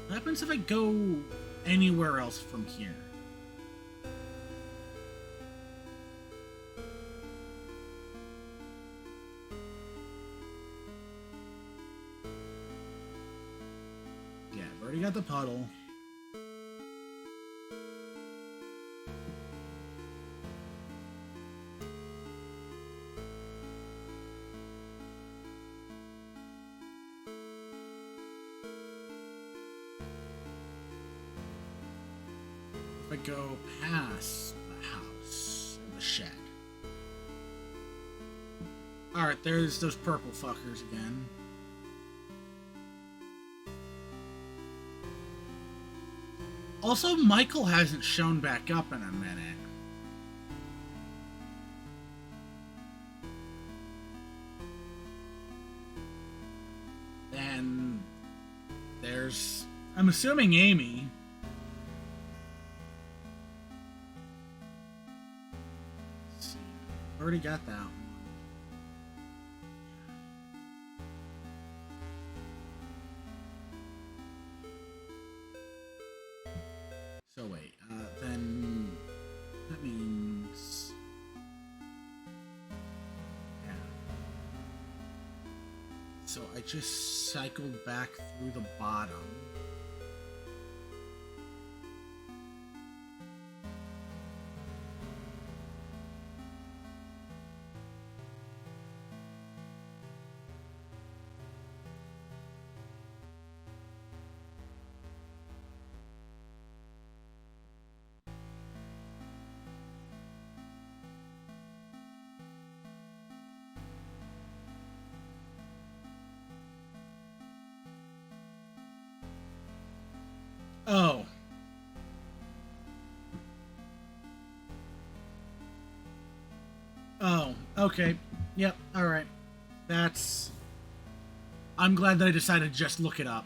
What happens if I go anywhere else from here? Yeah, I've already got the puddle. If I go past the house and the shed. Alright, there's those purple fuckers again. Also, Michael hasn't shown back up in a minute. And there's, I'm assuming, Amy. Let's see. Already got that one. So wait, then that means, yeah. So I just cycled back through the bottom. Oh. Oh, okay. Yep, alright. That's... I'm glad that I decided to just look it up.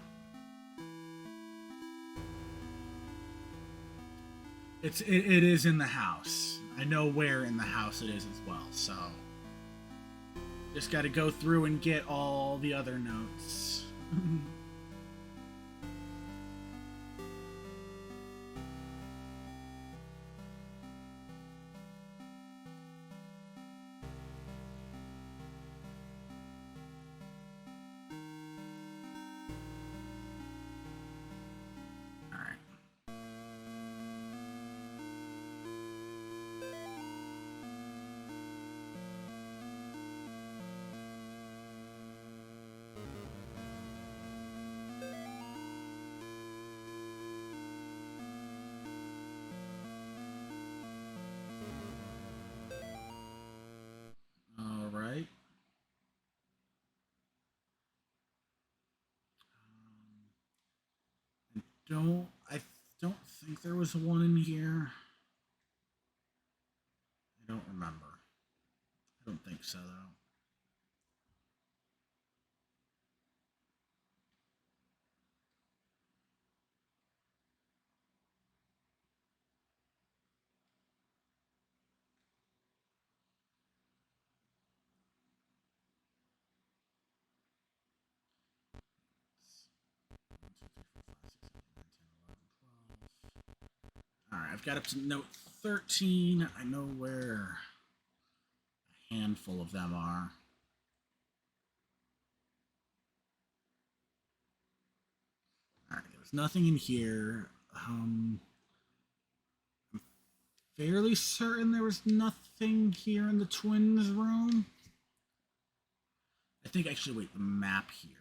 It is in the house. I know where in the house it is as well, so... Just got to go through and get all the other notes. All right. I don't think there was one in here. I don't remember. I don't think so though. All right, I've got up to note 13. I know where a handful of them are. All right, there was nothing in here. I'm fairly certain there was nothing here in the twins' room. I think actually, wait, the map here.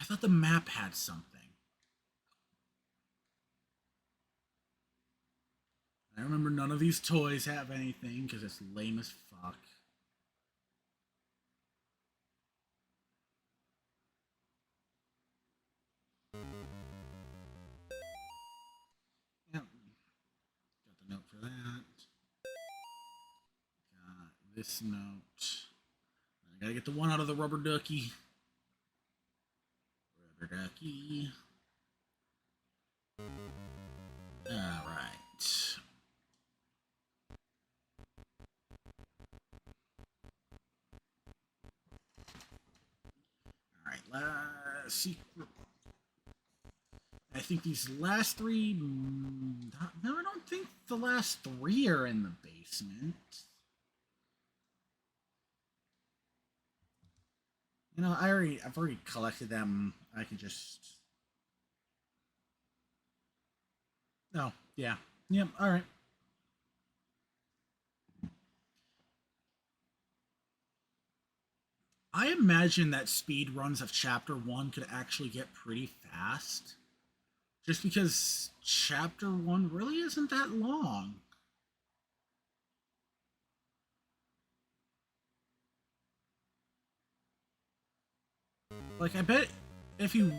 I thought the map had something. I remember none of these toys have anything because it's lame as fuck. Yep. Got the note for that. Got this note. I gotta get the one out of the rubber ducky. Rubber ducky. Alright. Alright, secret. I think these last three. No, I don't think the last three are in the basement. You know, I've already collected them. I can just. Oh, yeah. Yep, alright. I imagine that speed runs of Chapter 1 could actually get pretty fast. Just because Chapter 1 really isn't that long. Like, I bet if you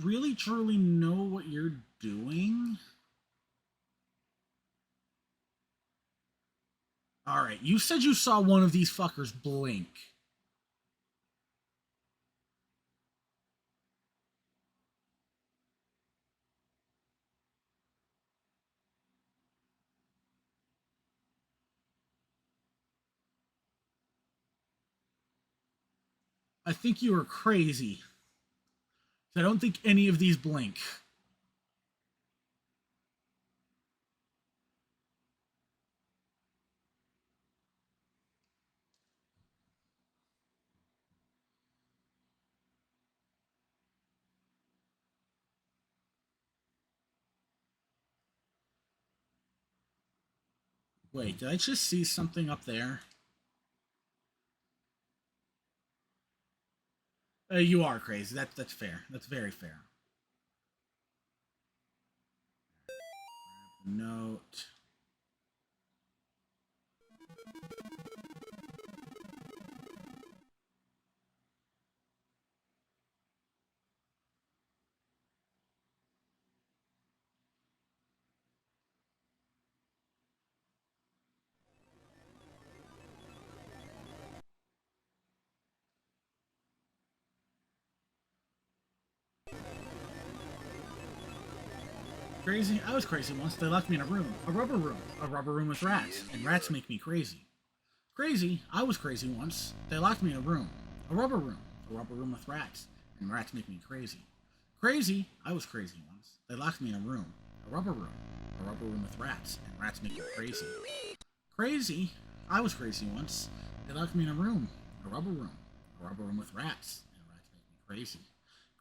really truly know what you're doing. Alright, you said you saw one of these fuckers blink. I think you are crazy. I don't think any of these blink. Wait, did I just see something up there? You are crazy. That's fair. That's very fair. Note. Crazy? I was crazy once. They locked me in a room. A rubber room with rats. And rats make me crazy. Crazy, I was crazy once. They locked me in a room. A rubber room with rats. And rats make me crazy. Crazy, I was crazy once. They locked me in a room. A rubber room with rats. And rats make me crazy. Crazy, I was crazy once. They locked me in a room. A rubber room with rats. And rats make me crazy.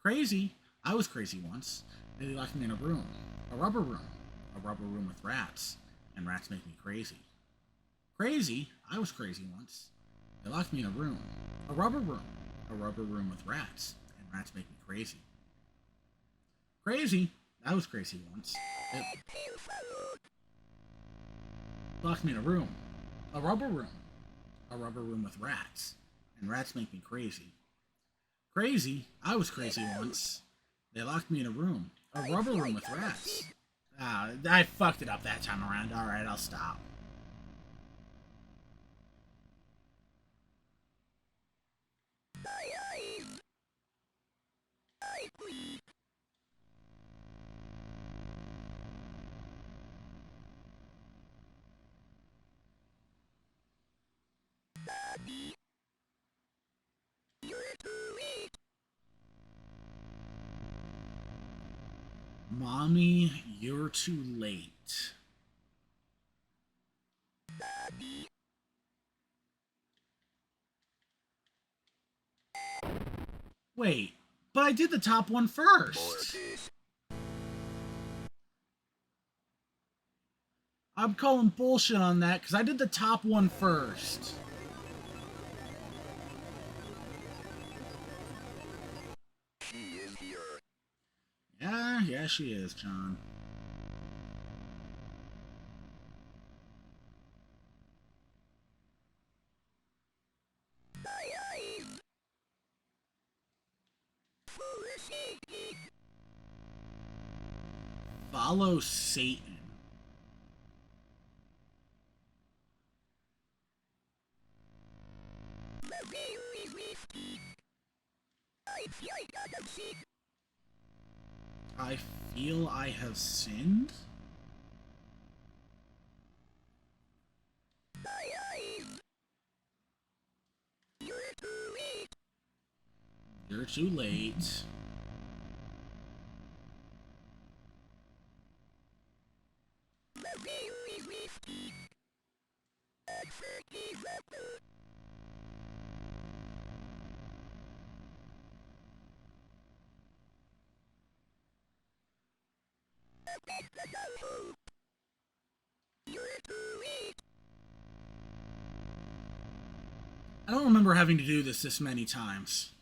Crazy, I was crazy once. They locked me in a room. A rubber room with rats. And rats make me crazy. Crazy, I was crazy once. They locked me in a room. A rubber room with rats. And rats make me crazy. Crazy, I was crazy once. They locked me in a room. A rubber room with rats. And rats make me crazy. Crazy, I was crazy once. They locked me in a room. A rubber room with rats. Ah, I fucked it up that time around. Alright, I'll stop. Mommy, you're too late. Wait, but I did the top one first. I'm calling bullshit on that because I did the top one first. She is here. Yeah, she is, John. Follow Satan. I feel I have sinned? You're too late. I don't remember having to do this many times.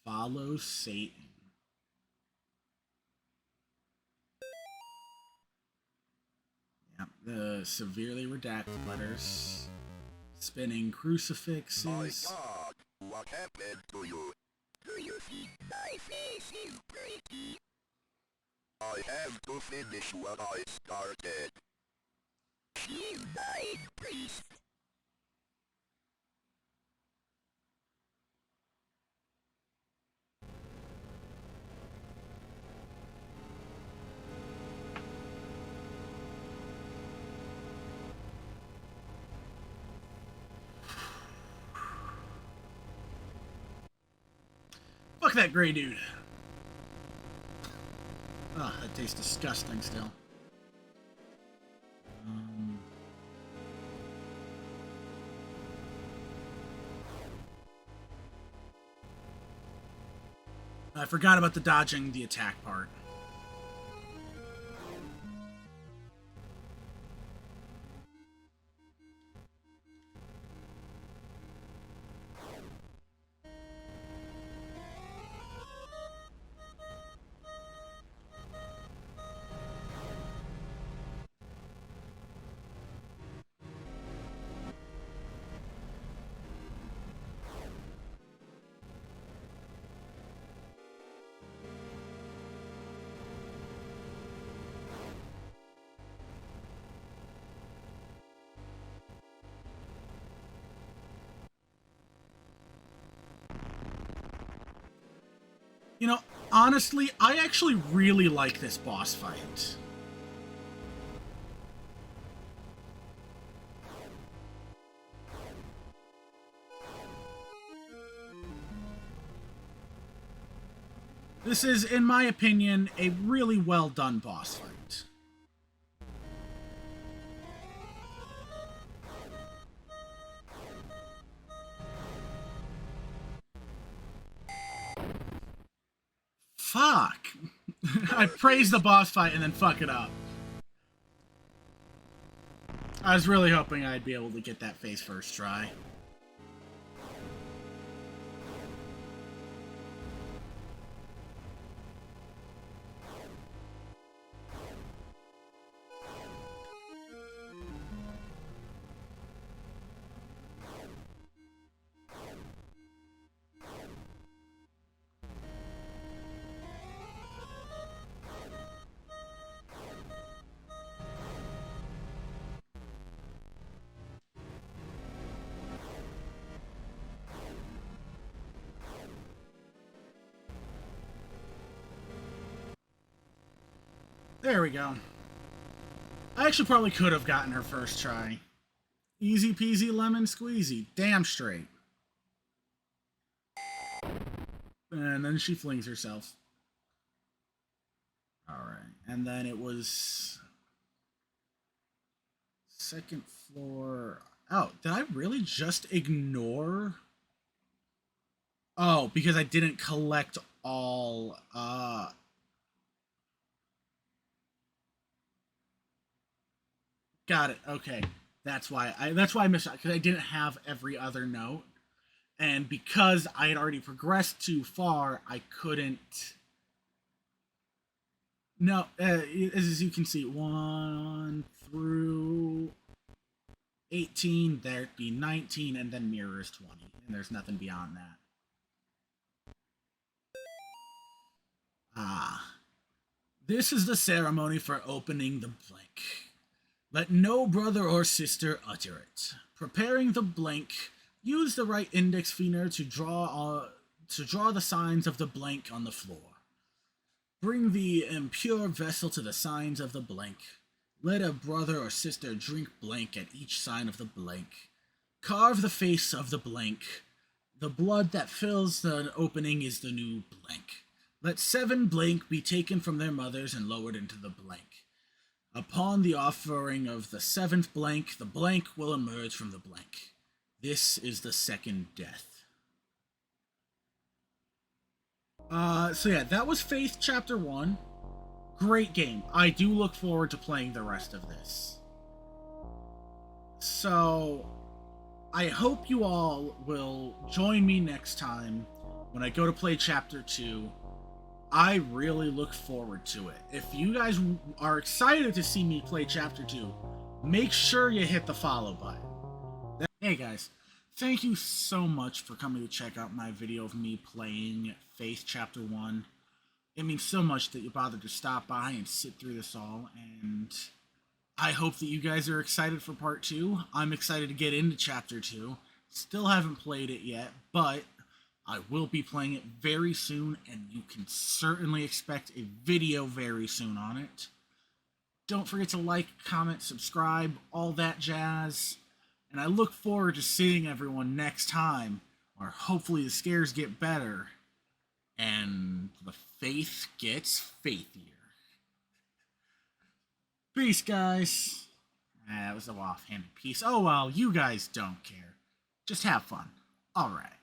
Follow Satan. Yep, the severely redacted letters. Spinning crucifixes. My God, what happened to you? Do you think my face is breaking? I have to finish what I started. She's my priest. Fuck that gray dude. Ugh, that tastes disgusting still. I forgot about the dodging the attack part. You know, Honestly, I actually really like this boss fight. This is, in my opinion, a really well done boss fight. Fuck. I praise the boss fight and then fuck it up. I was really hoping I'd be able to get that face first try. There we go. I actually probably could have gotten her first try. Easy peasy lemon squeezy. Damn straight. And then she flings herself. Alright. And then it was... second floor... Oh, did I really just ignore... Oh, because I didn't collect all... Got it. Okay. That's why I missed out, because I didn't have every other note. And because I had already progressed too far, I couldn't... No, as you can see, 1 through 18, there'd be 19, and then mirrors 20. And there's nothing beyond that. Ah. This is the ceremony for opening the blank. Let no brother or sister utter it. Preparing the blank, use the right index finger to draw the signs of the blank on the floor. Bring the impure vessel to the signs of the blank. Let a brother or sister drink blank at each sign of the blank. Carve the face of the blank. The blood that fills the opening is the new blank. Let 7 blank be taken from their mothers and lowered into the blank. Upon the offering of the 7th blank, the blank will emerge from the blank. This is the second death. So yeah, that was Faith Chapter 1. Great game. I do look forward to playing the rest of this. So, I hope you all will join me next time when I go to play Chapter 2. I really look forward to it. If you guys are excited to see me play Chapter 2, make sure you hit the follow button. Hey guys, thank you so much for coming to check out my video of me playing Faith Chapter 1. It means so much that you bothered to stop by and sit through this all, and I hope that you guys are excited for Part 2. I'm excited to get into Chapter 2. Still haven't played it yet, but I will be playing it very soon, and you can certainly expect a video very soon on it. Don't forget to like, comment, subscribe, all that jazz. And I look forward to seeing everyone next time, where hopefully the scares get better, and the faith gets faithier. Peace, guys. That was a offhanded piece. Oh well, you guys don't care. Just have fun. Alright.